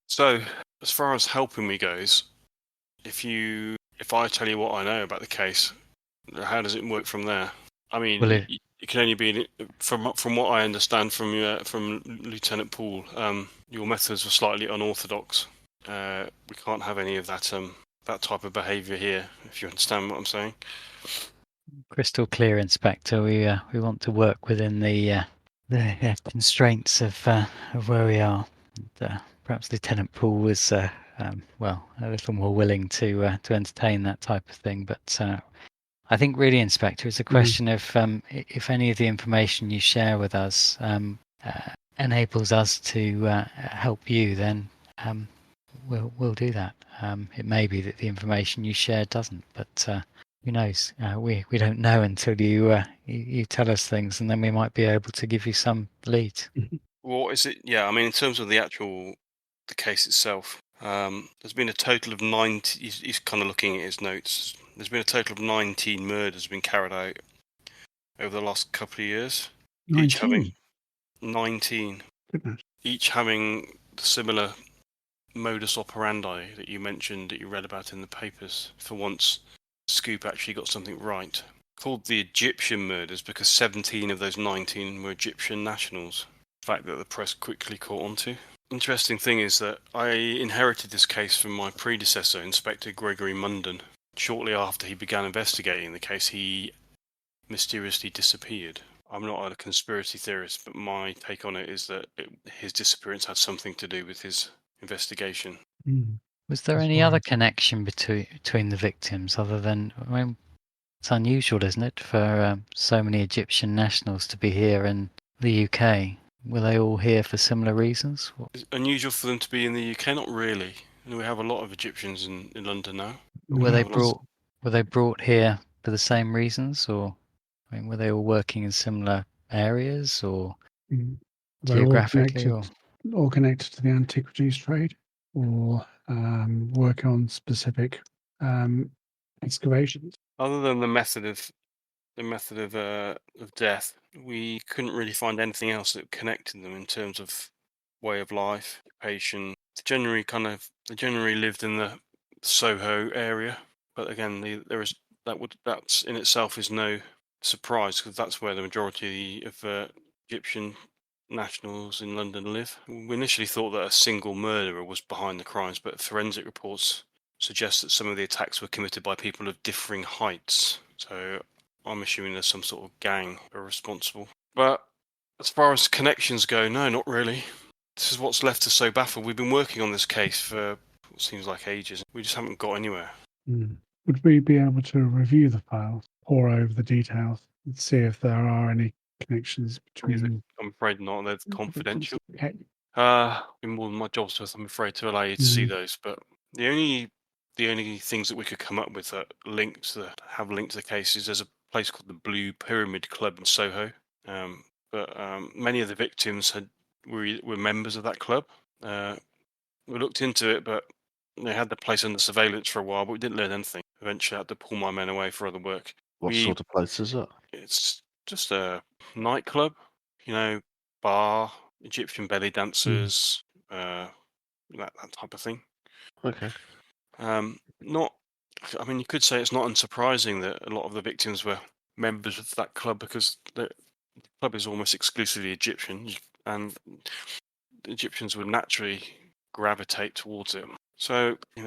So, as far as helping me goes, if I tell you what I know about the case, how does it work from there? I mean, it can only be from what I understand from Lieutenant Poole. Your methods were slightly unorthodox. We can't have any of that type of behaviour here. If you understand what I'm saying. Crystal clear, Inspector. We want to work within the constraints of where we are. And, perhaps Lieutenant Poole was a little more willing to entertain that type of thing. But I think really, Inspector, it's a question of if any of the information you share with us enables us to help you, then we'll do that. It may be that the information you share doesn't, but who knows? We don't know until you tell us things, and then we might be able to give you some lead. Well, is it? Yeah, I mean, in terms of the case itself, there's been a total of 90. He's kind of looking at his notes. There's been a total of 19 murders been carried out over the last couple of years. 19? Each having 19. Goodness. Each having similar modus operandi that you mentioned, that you read about in the papers. For once, Scoop actually got something right. Called the Egyptian murders because 17 of those 19 were Egyptian nationals. Fact that the press quickly caught on to. Interesting thing is that I inherited this case from my predecessor, Inspector Gregory Munden. shortly after he began investigating the case, he mysteriously disappeared. I'm not a conspiracy theorist, but my take on it is that his disappearance had something to do with his investigation. Mm. Was there That's any why- other connection between the victims other than? I mean, it's unusual, isn't it, for so many Egyptian nationals to be here in the UK? Were they all here for similar reasons? Is it unusual for them to be in the UK? Not really. We have a lot of Egyptians in London now. Were Yeah, they brought here for the same reasons, or I mean, were they all working in similar areas, or Mm. Are they geographically, or? all connected to the antiquities trade, or work on specific excavations? Other than the method of death, we couldn't really find anything else that connected them in terms of way of life, occupation. They generally lived in the Soho area, but again, that's in itself is no surprise because that's where the majority of Egyptian nationals in London live. We initially thought that a single murderer was behind the crimes, but forensic reports suggest that some of the attacks were committed by people of differing heights. So I'm assuming there's some sort of gang that are responsible. But as far as connections go, no, not really. This is what's left us so baffled. We've been working on this case for what seems like ages. We just haven't got anywhere. Mm. Would we be able to review the files, pore over the details, and see if there are any connections between? I'm afraid not. They're confidential. Okay. Be more than my job's worth. I'm afraid to allow you to see those. But the only things that we could come up with that have linked to the case is there's a place called the Blue Pyramid Club in Soho. But many of the victims were members of that club. We looked into it, but they had the place under surveillance for a while, but we didn't learn anything. Eventually, I had to pull my men away for other work. What sort of place is it? It's just a nightclub, bar, Egyptian belly dancers, that type of thing. Okay. Not, I mean, you could say it's not unsurprising that a lot of the victims were members of that club because the club is almost exclusively Egyptian, and the Egyptians would naturally gravitate towards it. So he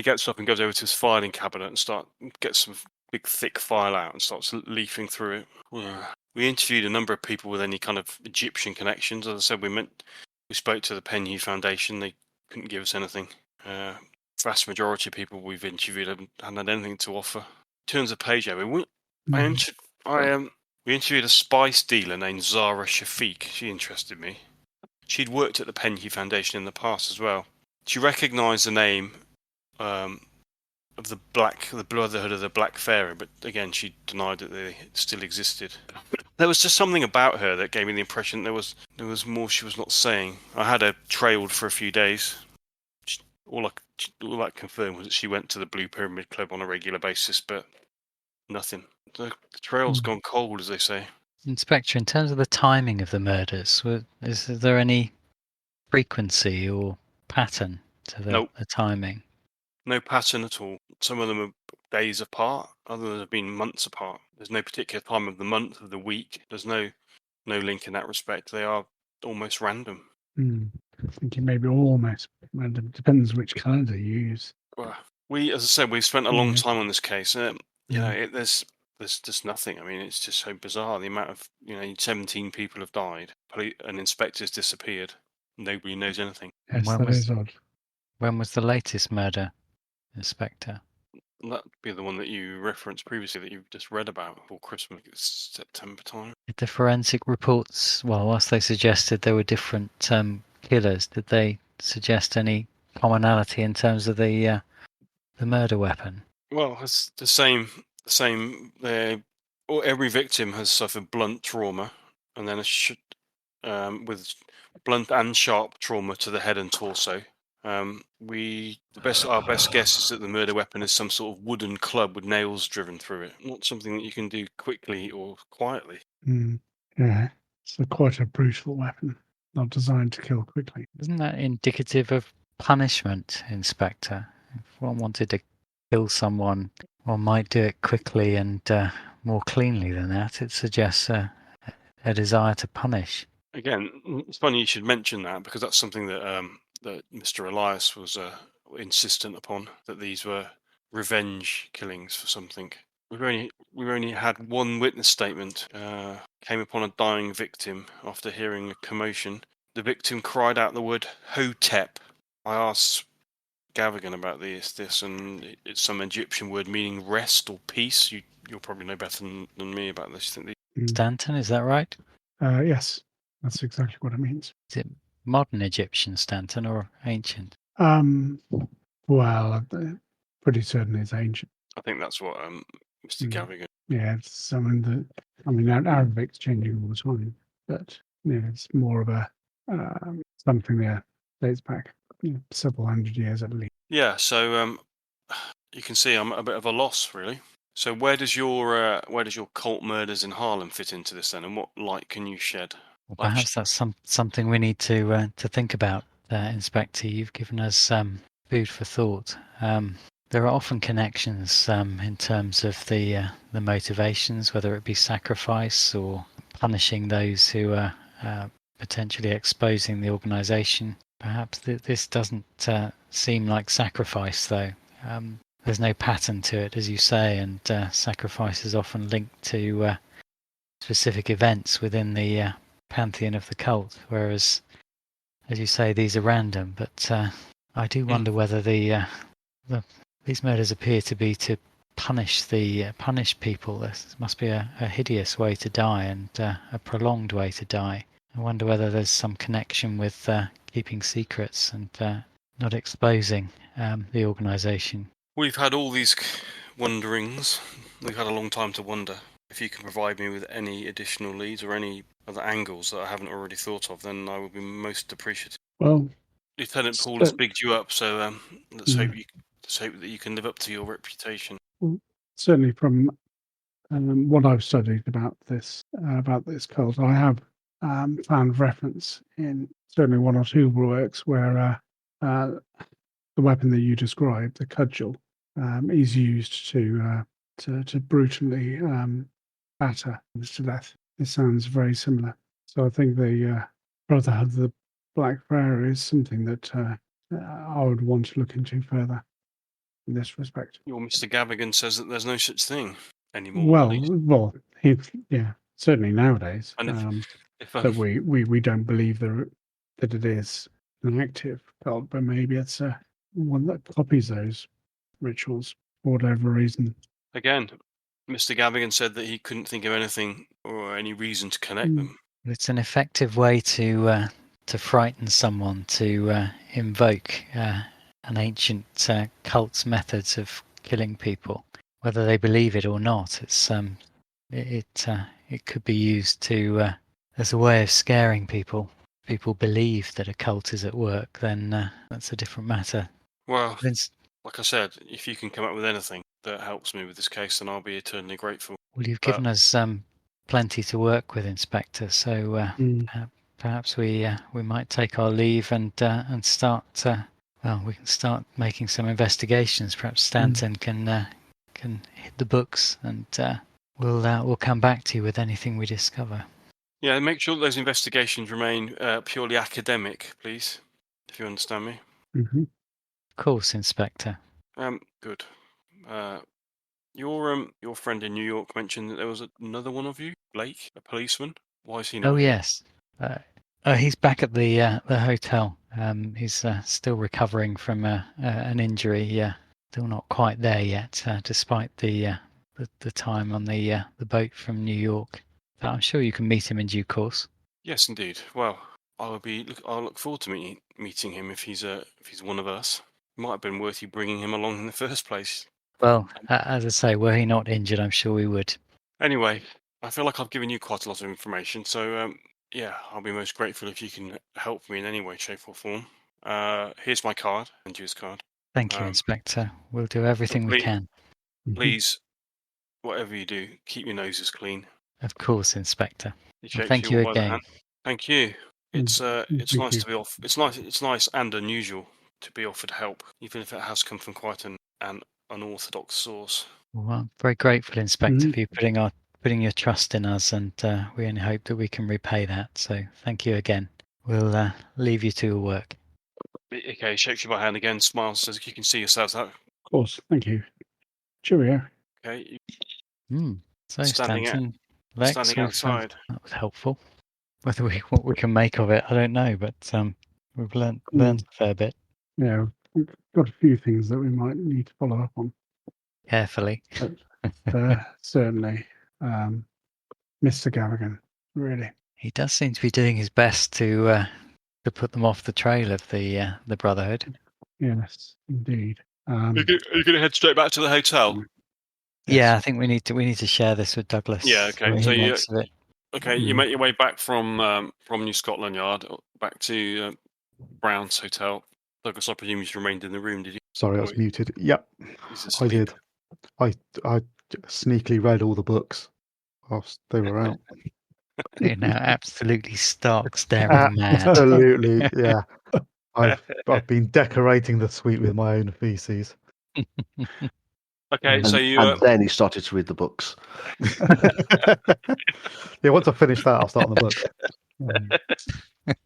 gets up and goes over to his filing cabinet and gets some big thick file out and starts leafing through it. We interviewed a number of people with any kind of Egyptian connections. As I said, we spoke to the Penhu Foundation. They couldn't give us anything. Vast majority of people we've interviewed hadn't had anything to offer. Turns a page over. We interviewed a spice dealer named Zara Shafiq. She interested me. She'd worked at the Penhu Foundation in the past as well. She recognised the name of the Brotherhood of the Black Pharaoh, but again, she denied that they still existed. There was just something about her that gave me the impression there was more she was not saying. I had her trailed for a few days. All I confirmed was that she went to the Blue Pyramid Club on a regular basis, but nothing. The trail's gone cold, as they say. Inspector, in terms of the timing of the murders, is there any frequency or pattern to the timing? No pattern at all. Some of them are days apart, others have been months apart. There's no particular time of the month, of the week. There's no link in that respect. They are almost random. I think it may be almost random. Depends which calendar you use. Well, as I said, we've spent a long time on this case. There's just nothing. I mean, it's just so bizarre. The amount of 17 people have died, and inspectors disappeared. Nobody knows anything. Yes, that is odd. When was the latest murder, Inspector? That'd be the one that you referenced previously that you've just read about for Christmas. It's September time. Did the forensic reports, whilst they suggested there were different killers, did they suggest any commonality in terms of the murder weapon? Well, it's the same. Every victim has suffered blunt trauma, and then with blunt and sharp trauma to the head and torso. Our best guess is that the murder weapon is some sort of wooden club with nails driven through it. Not something that you can do quickly or quietly. Yeah, it's quite a brutal weapon, not designed to kill quickly. Isn't that indicative of punishment, Inspector? If one wanted to kill someone, one might do it quickly and more cleanly than that. It suggests a desire to punish. Again, it's funny you should mention that because that's something that Mr. Elias was insistent upon that these were revenge killings for something. We've only had one witness statement. Came upon a dying victim after hearing a commotion. The victim cried out the word "Hotep." I asked Gavigan about this, and it's some Egyptian word meaning rest or peace. You'll probably know better than me about this. I think Stanton, is that right? Yes, that's exactly what it means. Is it modern Egyptian, Stanton, or ancient? Well, pretty certain it's ancient. I think that's what Mr. Gavigan. Yeah, it's something that, I mean, Arabic's changing all the time, but it's more of a something that dates back several hundred years at least. Yeah, so you can see I'm at a bit of a loss, really. So where does your cult murders in Harlem fit into this then, and what light can you shed? Well, perhaps that's something we need to think about, Inspector. You've given us food for thought. There are often connections in terms of the motivations, whether it be sacrifice or punishing those who are potentially exposing the organisation. Perhaps this doesn't seem like sacrifice, though. There's no pattern to it, as you say, and sacrifice is often linked to specific events within the pantheon of the cult, whereas, as you say, these are random. But I do wonder whether these murders appear to be to punish people. This must be a hideous way to die, and a prolonged way to die. I wonder whether there's some connection with keeping secrets and not exposing the organisation. We've had all these wonderings. We've had a long time to wonder. If you can provide me with any additional leads or any other angles that I haven't already thought of, then I would be most appreciative. Well, Lieutenant Paul has bigged you up, so let's hope that you can live up to your reputation. Well, certainly from what I've studied about this cult, I have found reference in certainly one or two works where the weapon that you described, the cudgel, is used to brutally batter to death. It sounds very similar. So I think the Brotherhood of the Black Prayer is something that I would want to look into further in this respect. Your Mr. Gavigan says that there's no such thing anymore. Well, yeah, certainly nowadays. And that we don't believe that it is an active cult, but maybe it's one that copies those rituals for whatever reason. Again, Mr. Gavigan said that he couldn't think of anything or any reason to connect them. It's an effective way to frighten someone, to invoke an ancient cult's methods of killing people, whether they believe it or not. It's it could be used to as a way of scaring people. If people believe that a cult is at work, then that's a different matter. Well, like I said, if you can come up with anything that helps me with this case, then I'll be eternally grateful. Well, you've given us plenty to work with, Inspector. So perhaps we might take our leave and start. We can start making some investigations. Perhaps Stanton can hit the books, and we'll come back to you with anything we discover. Yeah, make sure that those investigations remain purely academic, please. If you understand me. Mm-hmm. Of course, Inspector. Good. Your friend in New York mentioned that there was another one of you, Blake, a policeman. Why is he not? Oh yes. He's back at the hotel. He's still recovering from an injury. Still not quite there yet, despite the time on the boat from New York. But I'm sure you can meet him in due course. Yes, indeed. Well, I'll look forward to meeting him if he's one of us. It might have been worth you bringing him along in the first place. Well, as I say, were he not injured, I'm sure we would. Anyway, I feel like I've given you quite a lot of information, so I'll be most grateful if you can help me in any way, shape, or form. Here's my card, and his card. Thank you, Inspector. We'll do everything we can. Please, whatever you do, keep your noses clean. Of course, Inspector. Well, thank you again. Thank you. It's nice to be off. It's nice and unusual to be offered help, even if it has come from quite an unorthodox source. Well, I'm very grateful, Inspector, for you putting your trust in us, and we only hope that we can repay that. So thank you again. We'll leave you to your work. Okay, shakes you by hand again, smiles, says you can see yourselves out. Of course, thank you. Cheerio. Okay, So Standing Stanton, Lex, standing outside. that was helpful. Whether what we can make of it, I don't know, but we've learned a fair bit. Yeah, we've got a few things that we might need to follow up on. Carefully. Certainly, Mr. Gavigan, really. He does seem to be doing his best to put them off the trail of the Brotherhood. Yes, indeed. Are you going to head straight back to the hotel? Yeah, I think we need to share this with Douglas. Yeah, okay. What So he you makes of it. you make your way back from New Scotland Yard back to Brown's hotel. Douglas, I presume you remained in the room, did you? Sorry, I was muted. Yep, He's I asleep. did. I sneakily read all the books whilst they were out. You're now absolutely stark staring mad. Absolutely, yeah. I've been decorating the suite with my own feces. Okay, And, so you and then he started to read the books. Yeah, once I finish that, I'll start on the book.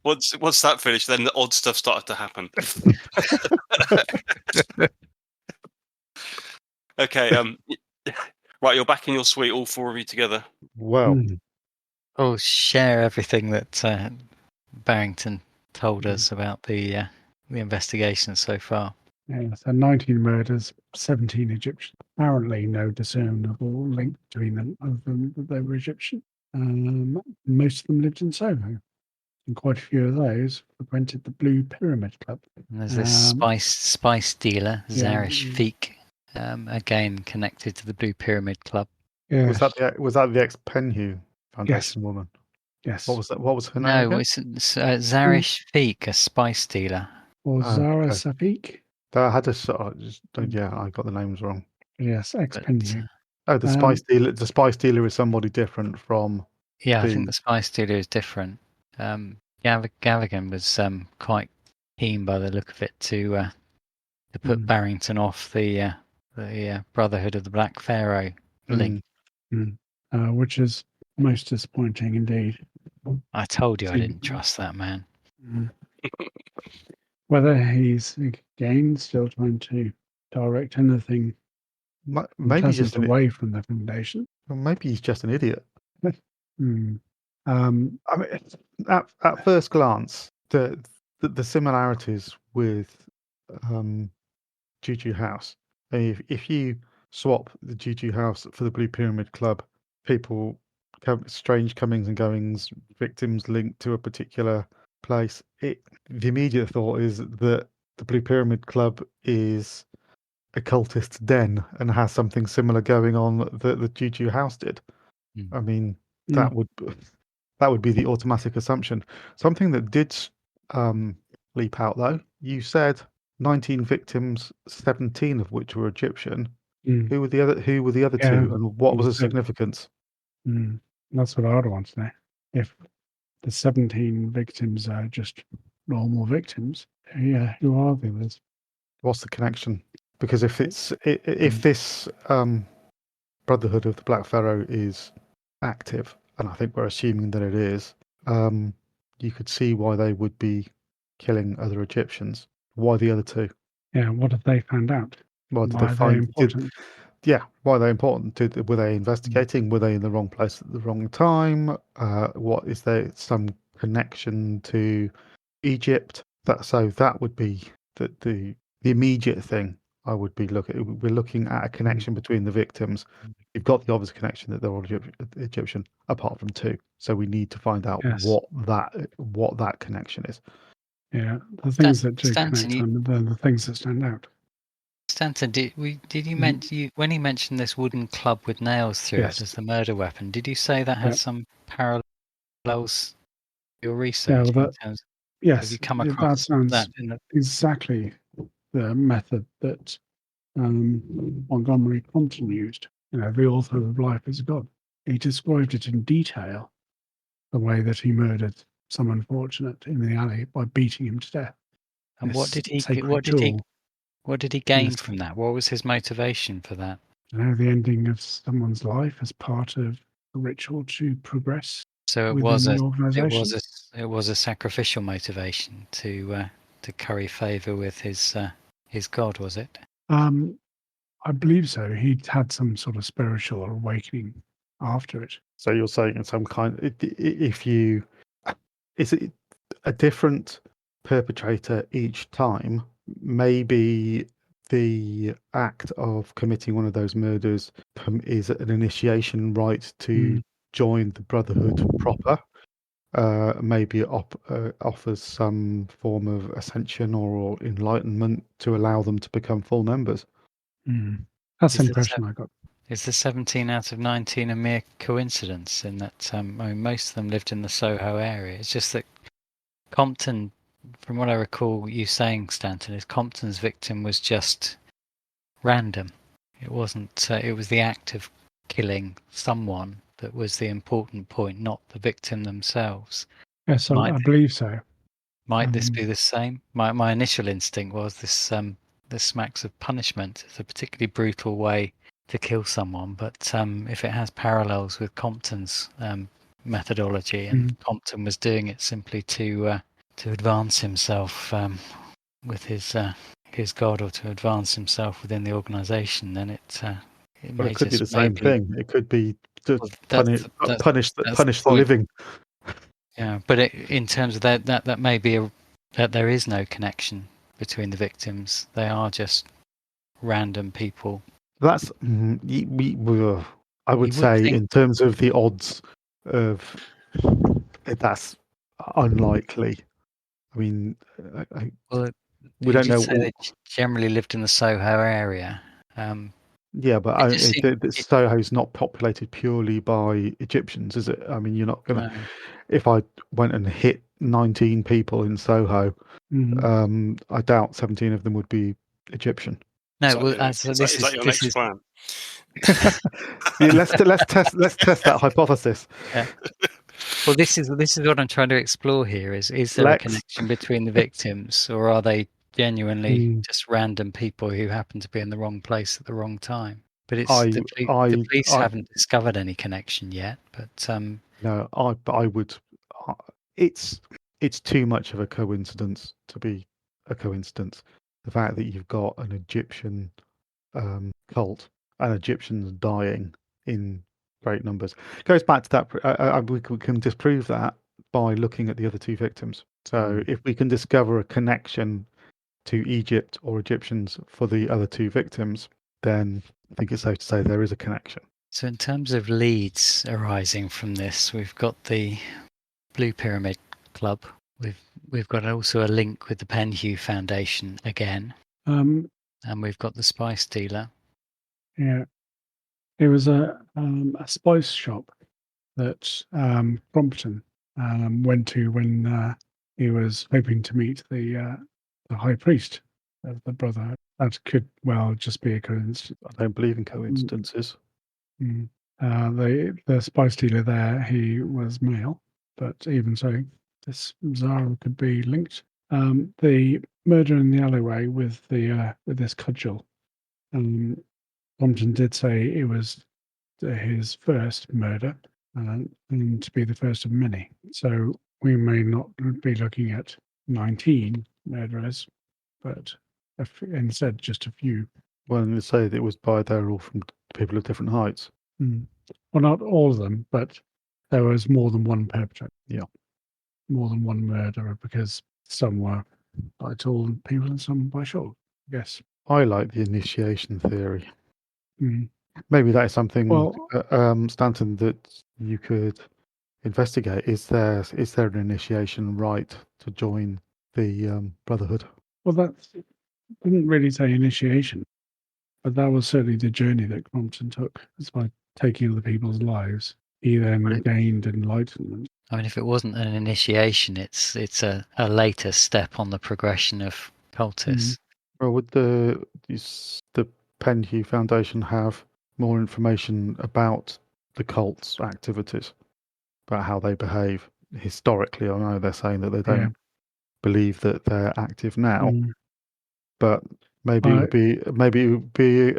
once that finished, then the odd stuff started to happen. Okay, right, you're back in your suite, all four of you together. Well, We'll share everything that Barrington told us about the investigation so far. Yeah, so 19 murders, 17 Egyptian. Apparently, no discernible link between them other than that they were Egyptian. Most of them lived in Soho, and quite a few of those frequented the Blue Pyramid Club. And there's this spice dealer, Zarish Feek, again connected to the Blue Pyramid Club. Yeah. was that the ex Penhew Foundation woman? Yes. What was that? What was her name? No, again? it's Zarish Feek, a spice dealer. Or Zara okay. Safik. I had to sort of yeah, I got the names wrong. Yes, ex-Penhew. Oh, the spice dealer. The spice dealer is somebody different from. Yeah, I think the spice dealer is different. Gavigan was quite keen by the look of it to put Barrington off the Brotherhood of the Black Pharaoh link. Which is most disappointing indeed. I told you I didn't trust that man. Whether he's again still trying to direct anything Maybe just away from the Foundation. Maybe he's just an idiot. I mean, at first glance, the similarities with Juju House. If you swap the Juju House for the Blue Pyramid Club, people strange comings and goings, victims linked to a particular place. The immediate thought is that the Blue Pyramid Club is a cultist den and has something similar going on that the Juju House did. I mean, that would be the automatic assumption. Something that did leap out though. You said 19 victims, 17 of which were Egyptian. Who were the other two, and what was the significance? That's what I would want to know. If the 17 victims are just normal victims, who are the others? What's the connection? Because if this Brotherhood of the Black Pharaoh is active, and I think we're assuming that it is, you could see why they would be killing other Egyptians. Why the other two? Yeah, what have they found out? Why did they find? Why are they important? Were they investigating? Were they in the wrong place at the wrong time? What is there some connection to Egypt? That would be the immediate thing I would be looking. We're looking at a connection between the victims. You've got the obvious connection that they're all Egyptian, apart from two. So we need to find out what that connection is. Yeah, the things that do connect them, the things that stand out. Stanton, did you mention when he mentioned this wooden club with nails through it as the murder weapon? Did you say that has some parallels to your research? Yes, have you come across that? Exactly the method that Montgomery Compton used. The author of Life is God. He described it in detail, the way that he murdered some unfortunate in the alley by beating him to death. And what did he gain from that? What was his motivation for that? The ending of someone's life as part of a ritual to progress. So it was a sacrificial motivation to to curry favour with his god, was it? I believe so. He'd had some sort of spiritual awakening after it. So you're saying in some kind, if you, is it a different perpetrator each time? Maybe the act of committing one of those murders is an initiation rite to join the Brotherhood proper. Maybe it offers some form of ascension or enlightenment to allow them to become full members. That's the Is the impression I got. Is the 17 out of 19 a mere coincidence in that I mean, most of them lived in the Soho area? It's just that Compton, from what I recall you saying, Stanton, is Compton's victim was just random. It wasn't. It was the act of killing someone that was the important point, not the victim themselves. Yes, Might I believe so. Might this be the same? My initial instinct was this smacks of punishment. It's a particularly brutal way to kill someone, but if it has parallels with Compton's methodology, and Compton was doing it simply to advance himself with his god, or to advance himself within the organisation, then it But may it could be the just same maybe. thing. It could be to Well, punish that's the point. living. Yeah, but in terms of that may be that there is no connection between the victims. They are just random people. That's I would say think. in terms of the odds of that's unlikely. I mean, Well, we you don't did know. say they generally lived in the Soho area. Yeah, but It just seemed, Soho's not populated purely by Egyptians, is it? I mean, you're not gonna. no. If I went and hit 19 people in Soho, I doubt 17 of them would be Egyptian. No, Is well, that your next plan? Yeah, let's test that hypothesis. Yeah. Well, this is what I'm trying to explore here. Is there a Lex. connection between the victims, or are they genuinely just random people who happen to be in the wrong place at the wrong time? But it's the police haven't discovered any connection yet. But no, I would. It's too much of a coincidence to be a coincidence. The fact that you've got an Egyptian cult and Egyptians dying in great numbers goes back to that. We can disprove that by looking at the other two victims. So if we can discover a connection to Egypt or Egyptians for the other two victims, then I think it's safe to say there is a connection. So in terms of leads arising from this, we've got the Blue Pyramid Club. We've got also a link with the Penhew Foundation again. And we've got the spice dealer. Yeah. It was a spice shop that Crompton went to when he was hoping to meet the high priest of the Brotherhood. That could well just be a coincidence. I don't believe in coincidences. The spice dealer there, he was male, but even so, this Zara could be linked. The murder in the alleyway with this cudgel. Compton did say it was his first murder, and to be the first of many. So we may not be looking at 19 murderers, but instead just a few. Well, they say that it was they're all from people of different heights. Well, not all of them, but there was more than one perpetrator. Yeah. More than one murderer, because some were by tall people and some by short. Yes. I like the initiation theory. Maybe that is something, Stanton, that you could investigate. Is there an initiation rite to join the Brotherhood? Well, that didn't really say initiation, but that was certainly the journey that Crompton took. It's by taking other people's lives. He then gained enlightenment. I mean, if it wasn't an initiation, it's a later step on the progression of cultists. Well, would the Penhew Foundation have more information about the cult's activities, about how they behave historically? I know they're saying that they don't believe that they're active now, but maybe it would be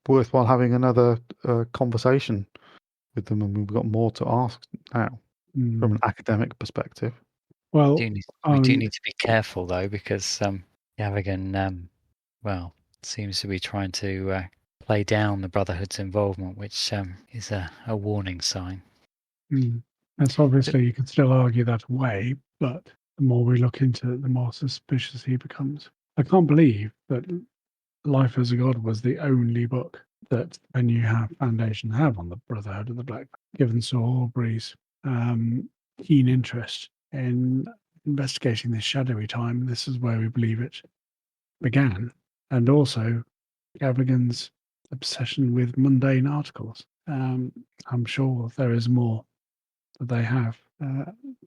worthwhile having another conversation with them, and we've got more to ask now from an academic perspective. Well, We do need to be careful though, because Gavigan, well, seems to be trying to play down the Brotherhood's involvement, which is a warning sign. That's obviously, you can still argue that away, but the more we look into it, the more suspicious he becomes. I can't believe that Life as a God was the only book that the New Foundation have on the Brotherhood of the Black. Given Sir Aubrey's keen interest in investigating this shadowy time, this is where we believe it began. And also Gavigan's obsession with mundane articles. I'm sure there is more that they have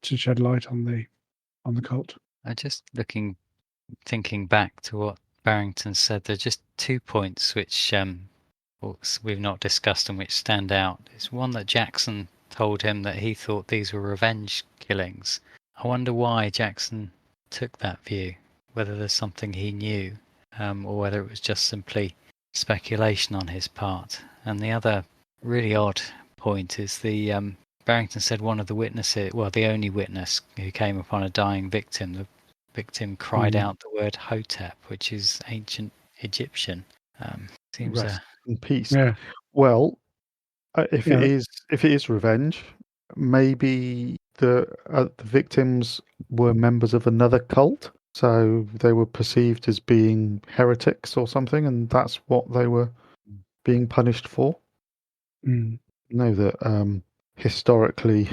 to shed light on the cult. I'm just thinking back to what Barrington said. There are just 2 points which we've not discussed and which stand out. It's one that Jackson told him that he thought these were revenge killings. I wonder why Jackson took that view, whether there's something he knew, or whether it was just simply speculation on his part. And the other really odd point is Barrington said one of the witnesses, well, the only witness who came upon a dying victim, the victim cried out the word Hotep, which is ancient Egyptian. Seems Rest in peace. Yeah. Well, if Yeah. it is revenge, maybe the victims were members of another cult, so they were perceived as being heretics or something, and that's what they were being punished for. Mm. You know that historically,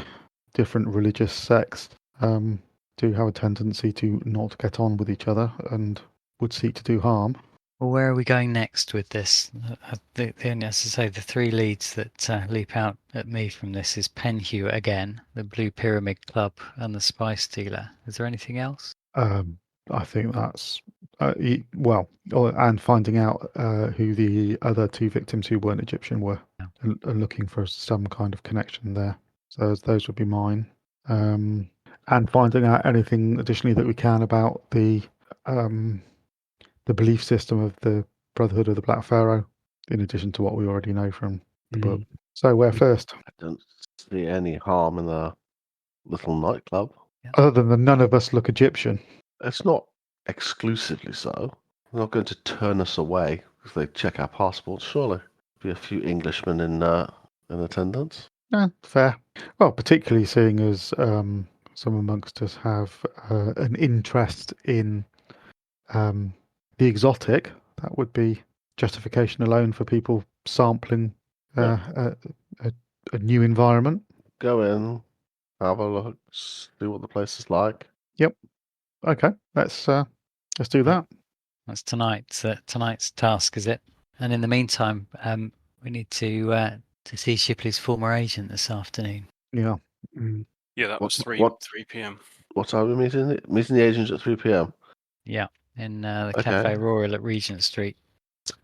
different religious sects do have a tendency to not get on with each other and would seek to do harm. Well, where are we going next with this? As I say, the 3 leads that leap out at me from this is Penhew again, the Blue Pyramid Club, and the Spice Dealer. Is there anything else? I think that's and finding out who the other 2 victims who weren't Egyptian were, and looking for some kind of connection there. So those would be mine, and finding out anything additionally that we can about the belief system of the Brotherhood of the Black Pharaoh, in addition to what we already know from the book. So where first? I don't see any harm in a little nightclub. Other than none of us look Egyptian. It's not exclusively so. They're not going to turn us away if they check our passports, surely. Be a few Englishmen in attendance. Fair. Well, particularly seeing as some amongst us have an interest in the exotic, that would be justification alone for people sampling a new environment. Go in, have a look, see what the place is like. Yep. Okay. Let's do that. That's tonight's task, is it? And in the meantime, we need to see Shipley's former agent this afternoon. Yeah. Yeah, that was 3 p.m. What time are we meeting? Meeting the agents at 3 p.m. Yeah, in the Okay. Cafe Royal at Regent Street.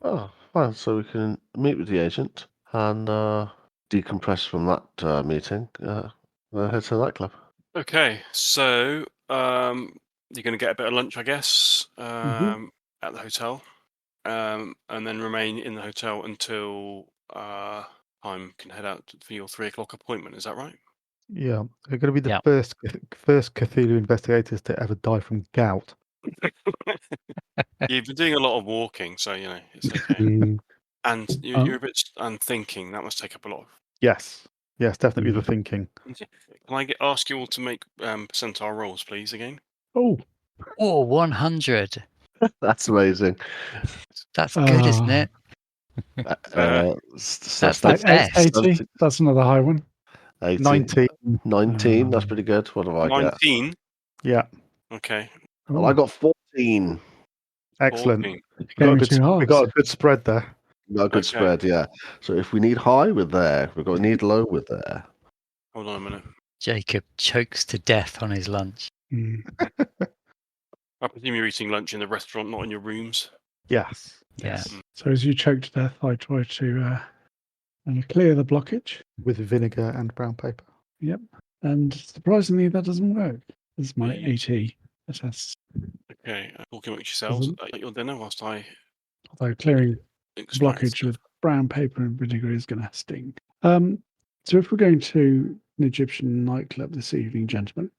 Oh, fine. So we can meet with the agent and decompress from that meeting. Then head to the nightclub. Okay, so you're going to get a bit of lunch, I guess, at the hotel, and then remain in the hotel until time can head out for your 3 o'clock appointment. Is that right? Yeah. They're going to be the Yeah. first Cthulhu investigators to ever die from gout. You've been doing a lot of walking, so you know it's okay. And you're a bit and thinking. That must take up a lot of. Yes. Yes, definitely the thinking. Can I ask you all to make percentile rolls, please, again? Oh, 100. That's amazing. That's good, isn't it? That's the best. 80. That's another high one. 80. 19. 19. That's pretty good. What have I got? 19. Yeah. Okay. Well, I got 14. Excellent. 14. We got a good spread there. Got a good spread, yeah. So if we need high, we're there. If we need low, we're there. Hold on a minute. Jacob chokes to death on his lunch. I presume you're eating lunch in the restaurant, not in your rooms. Yes. Yeah. So as you choke to death, I try to clear the blockage. With vinegar and brown paper. Yep. And surprisingly, that doesn't work. This is my Yeah. AT test. Okay. Talking amongst yourselves at your dinner whilst I. Although clearing extract blockage stuff. with brown paper and vinegar is going to sting. So if we're going to an Egyptian nightclub this evening, gentlemen,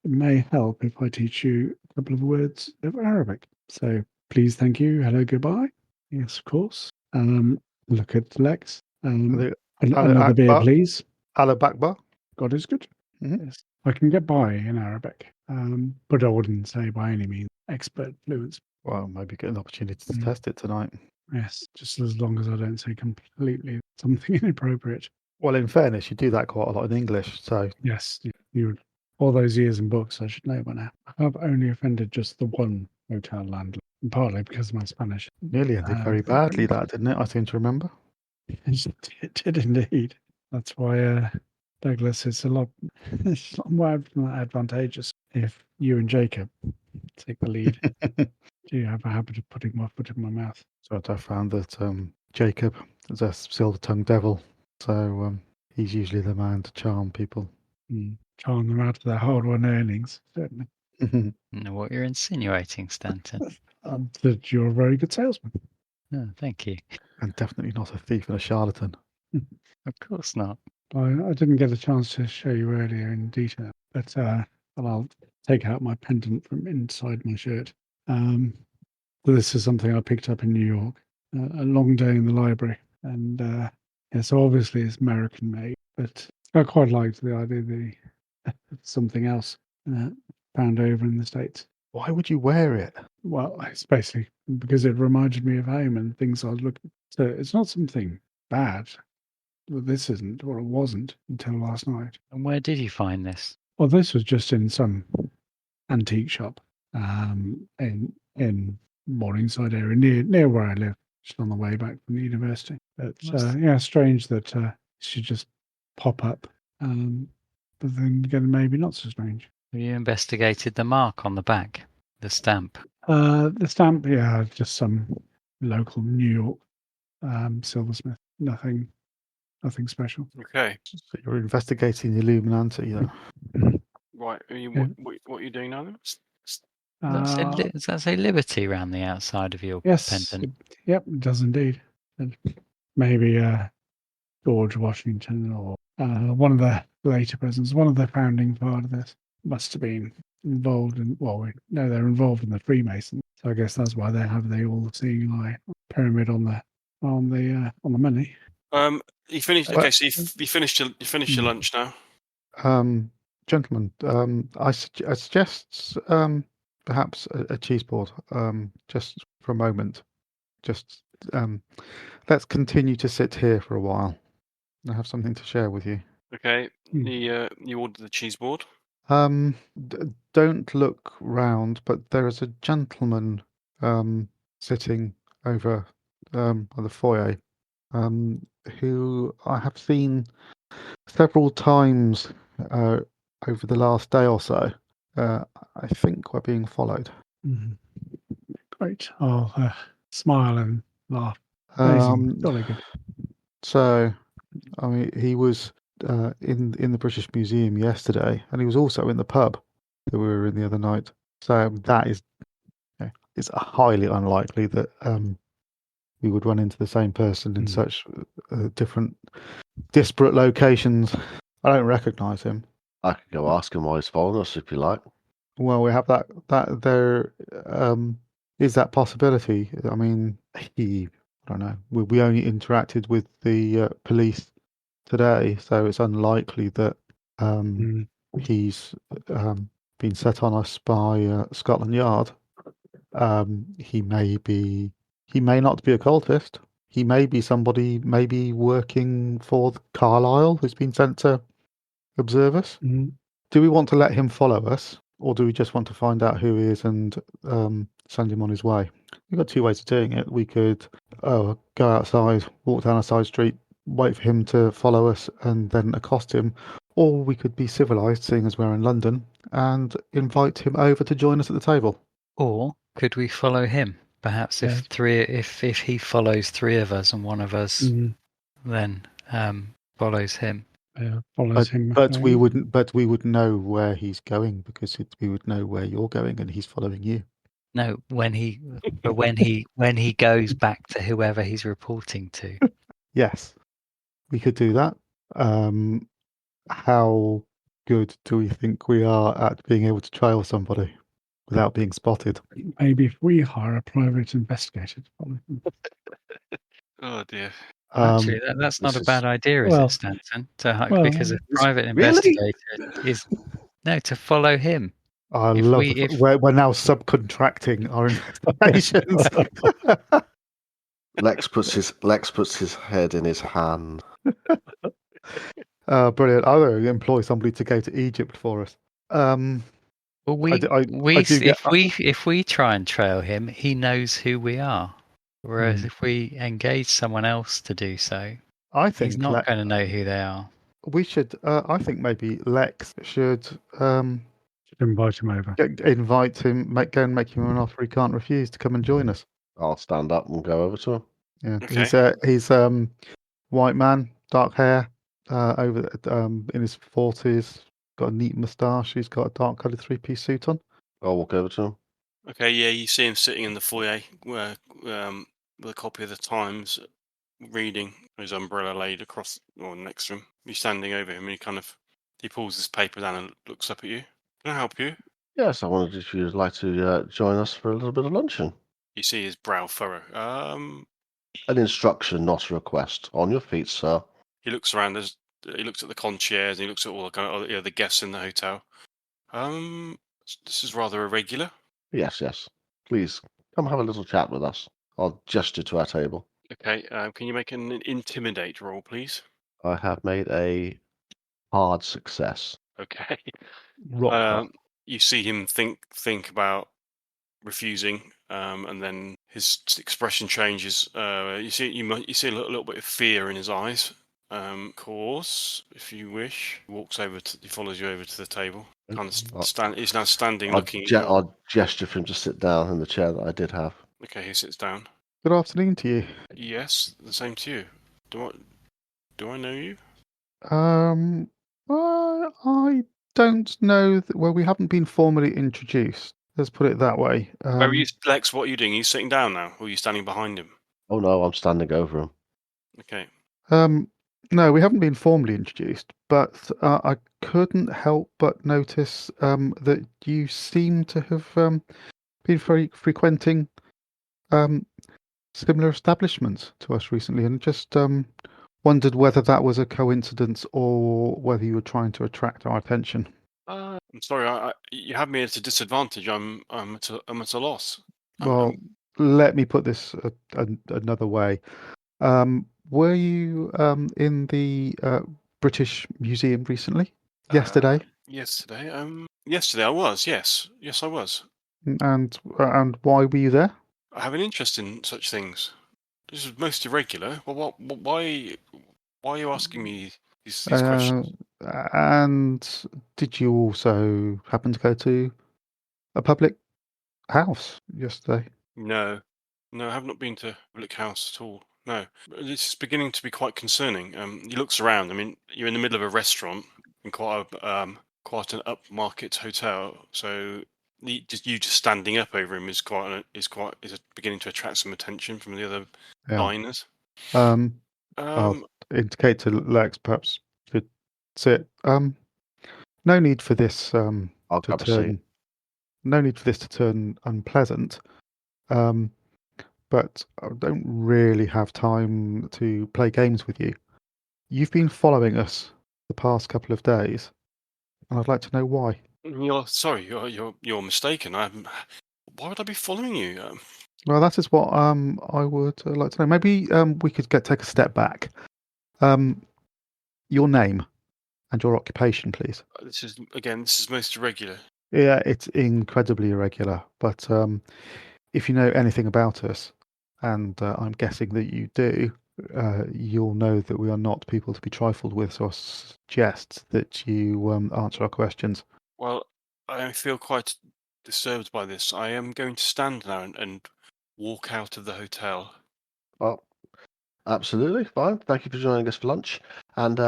it may help if I teach you a couple of words of Arabic. So please, thank you, hello, goodbye. Yes, of course. Look at Lex. Ali Another beer, Akbar. please. Allah Bakbar. God is good. Mhm. Yes, I can get by in Arabic, but I wouldn't say by any means expert fluency. Well, maybe get an opportunity to Mm. test it tonight. Yes, just as long as I don't say completely something inappropriate. Well, in fairness, you do that quite a lot in English, so Yes, you all those years in books, I should know by now. I've only offended just the one hotel landlord, partly because of my Spanish. nearly ended very badly, that, didn't it? I seem to remember. It did indeed. That's why Douglas, it's a lot more advantageous if you and Jacob take the lead. Do you have a habit of putting my foot in my mouth? So I found that Jacob is a silver-tongued devil, so he's usually the man to charm people. Charm them out of their hard-won earnings, certainly. Know what you're insinuating, Stanton. That you're a very good salesman. Oh, thank you. And definitely not a thief and a charlatan. Of course not. I didn't get a chance to show you earlier in detail, but I'll take out my pendant from inside my shirt. This is something I picked up in New York. A long day in the library, and yeah, so obviously it's American made, but I quite liked the idea of something else found over in the States. Why would you wear it? Well, it's basically because it reminded me of home and things I was looking. So it's not something bad. Well, this isn't, or it wasn't until last night. And where did you find this? Well, this was just in some antique shop in Morningside area near where I live, just on the way back from the university. But yeah, strange that it should just pop up. But then again, maybe not so strange. Have you investigated the mark on the back, the stamp? The stamp, yeah, just some local New York silversmith. Nothing special. Okay. So you're investigating the Illuminati, then? Right. Yeah. What are you doing now then? Does that say Liberty around the outside of your Yes. pendant? Yep, it does indeed. And maybe George Washington or one of the later presidents, one of the founding fathers must have been involved in. Well, we know they're involved in the Freemasons, so I guess that's why they have the all-seeing eye pyramid on the money. You finished. Okay, so you finished your lunch now. Gentlemen, I suggest perhaps a cheese board, just for a moment. Just let's continue to sit here for a while. I have something to share with you. Okay. You ordered the cheese board. Don't look round, but there is a gentleman sitting over by the foyer who I have seen several times over the last day or so. I think we're being followed. Great. I'll smile and laugh. Amazing. Jolly good. So, I mean, he was in the British Museum yesterday, and he was also in the pub that we were in the other night. So that is, it's highly unlikely that we would run into the same person in such different, disparate locations. I don't recognise him. I could go ask him why he's following us if you like. Well, we have that there is that possibility. I mean, I don't know. We only interacted with the police today, so it's unlikely that he's been set on us by Scotland Yard. He may not be a cultist. He may be somebody maybe working for Carlisle who's been sent to observe us. Do we want to let him follow us, or do we just want to find out who he is and send him on his way? We've got two ways of doing it. We could go outside, walk down a side street, wait for him to follow us and then accost him, or we could be civilised, seeing as we're in London, and invite him over to join us at the table. Or could we follow him? Perhaps if he follows three of us and one of us then follows him. Follows him. But we wouldn't know where he's going, because we would know where you're going and he's following you. No, when he goes back to whoever he's reporting to. Yes, we could do that. How good do we think we are at being able to trail somebody without being spotted? Maybe if we hire a private investigator to follow them. Oh dear. Actually, that's not this a bad is- idea, is well- it, Stanton? To well, because a Is- private really? investigator is to follow him. I If love we- the, if- we're now subcontracting our investigations. Lex puts his head in his hand. Brilliant. I'm going to employ somebody to go to Egypt for us. Well, I do get- if we try and trail him, he knows who we are. Whereas if we engage someone else to do so, I he's think not going to know who they are. we should. I think maybe Lex should Should invite him over. invite him, go and make him an offer he can't refuse to come and join us. I'll stand up and go over to him. Yeah, Okay. he's white man, dark hair, over in his 40s, got a neat moustache. He's got a dark coloured 3-piece suit on. I'll walk over to him. Okay, yeah, you see him sitting in the foyer with a copy of the Times, reading, his umbrella laid across or next to him. You're standing over him, and he pulls his paper down and looks up at you. Can I help you? Yes, I wondered if you'd like to join us for a little bit of luncheon. You see his brow furrow. An instruction, not a request. On your feet, sir. He looks around. He looks at the concierge. And he looks at all the kind of the guests in the hotel. This is rather irregular. Yes, yes. Please, come have a little chat with us. I'll gesture to our table. Okay, can you make an intimidate roll, please? I have made a hard success. Okay. Rock hard. You see him think about refusing, and then his expression changes. You see a little bit of fear in his eyes. Course, if you wish, he follows you over to the table. Kind of he's now standing, looking. I'll gesture for him to sit down in the chair that I did have. Okay, he sits down. Good afternoon to you. Yes, the same to you. Do I know you? I don't know. Well, we haven't been formally introduced. Let's put it that way. Where are you, Lex? What are you doing? Are you sitting down now, or are you standing behind him? Oh no, I'm standing over him. Okay. No, we haven't been formally introduced, but I couldn't help but notice that you seem to have been frequenting similar establishments to us recently, and just wondered whether that was a coincidence or whether you were trying to attract our attention. I'm sorry. You have me at a disadvantage. I'm at a loss. Well, let me put this another way. Were you in the British Museum recently? Yesterday? Yesterday. Yesterday I was. Yes, I was. And why were you there? I have an interest in such things. This is most irregular. Well, why are you asking me these questions? And did you also happen to go to a public house yesterday? No, I have not been to a public house at all. No, this is beginning to be quite concerning. He looks around. I mean, you're in the middle of a restaurant in quite an upmarket hotel. So you just standing up over him is beginning to attract some attention from the other diners. I'll indicate to Lex, perhaps you could sit. No need for this I'll grab a seat. No need for this to turn unpleasant. But I don't really have time to play games with you. You've been following us the past couple of days, and I'd like to know why. You're mistaken. Why would I be following you? Well, that is what I would like to know. Maybe we could take a step back. Your name and your occupation, please. This is most irregular. Yeah, it's incredibly irregular. But if you know anything about us, and I'm guessing that you do, you'll know that we are not people to be trifled with. So I suggest that you answer our questions. Well, I feel quite disturbed by this. I am going to stand now and walk out of the hotel. Well, absolutely fine. Thank you for joining us for lunch. And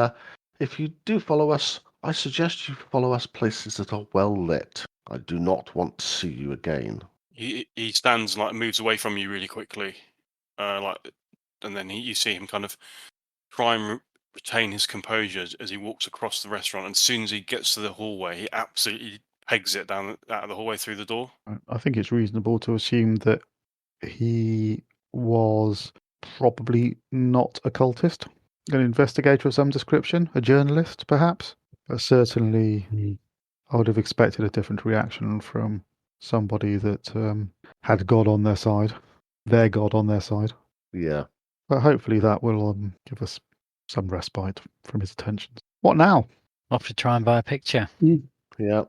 if you do follow us, I suggest you follow us places that are well lit. I do not want to see you again. He stands moves away from you really quickly, and then you see him kind of try and retain his composure as he walks across the restaurant. And as soon as he gets to the hallway, he absolutely pegs it down out of the hallway through the door. I think it's reasonable to assume that he was probably not a cultist, an investigator of some description, a journalist, perhaps. But certainly, I would have expected a different reaction from somebody that had God on their side, their God on their side. Yeah. But hopefully that will give us some respite from his attentions. What now? Off to try and buy a picture. Yeah.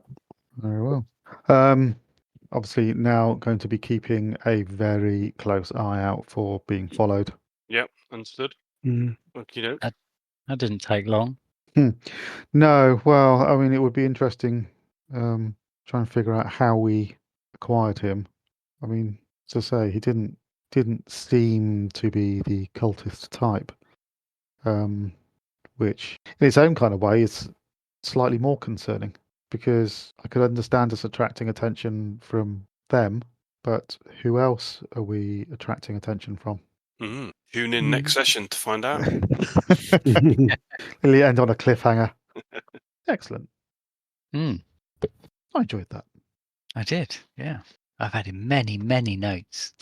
Very well. Obviously now going to be keeping a very close eye out for being followed. Yep, understood. Mm. Okay, That didn't take long. No, well, I mean, it would be interesting trying to figure out how we acquired him. I mean, to say he didn't seem to be the cultist type, which in its own kind of way is slightly more concerning, because I could understand us attracting attention from them, but who else are we attracting attention from? Tune in next session to find out. Will end on a cliffhanger. Excellent. Mm, I enjoyed that. I did, yeah. I've added many, many notes.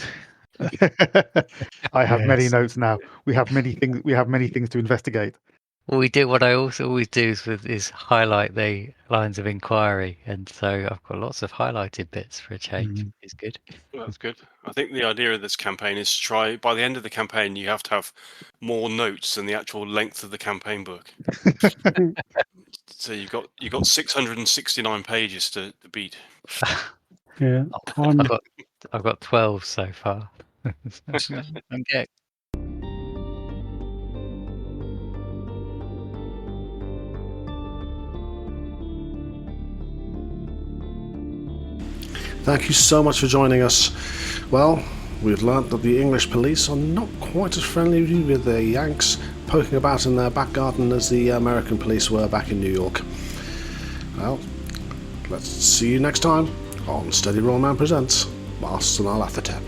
I have many Yes. notes now. We have many things. We have many things to investigate. Well, we do. What I also always do is highlight the lines of inquiry, and so I've got lots of highlighted bits for a change. Mhm. It's good. Well, that's good. I think the idea of this campaign is to try, by the end of the campaign, you have to have more notes than the actual length of the campaign book. So you've got 669 pages to beat. Yeah. I've got 12 so far. Okay. Thank you so much for joining us. Well, we've learnt that the English police are not quite as friendly with the Yanks poking about in their back garden as the American police were back in New York. Well, let's see you next time on Steady Rollman Presents Masks and Nyarlathotep.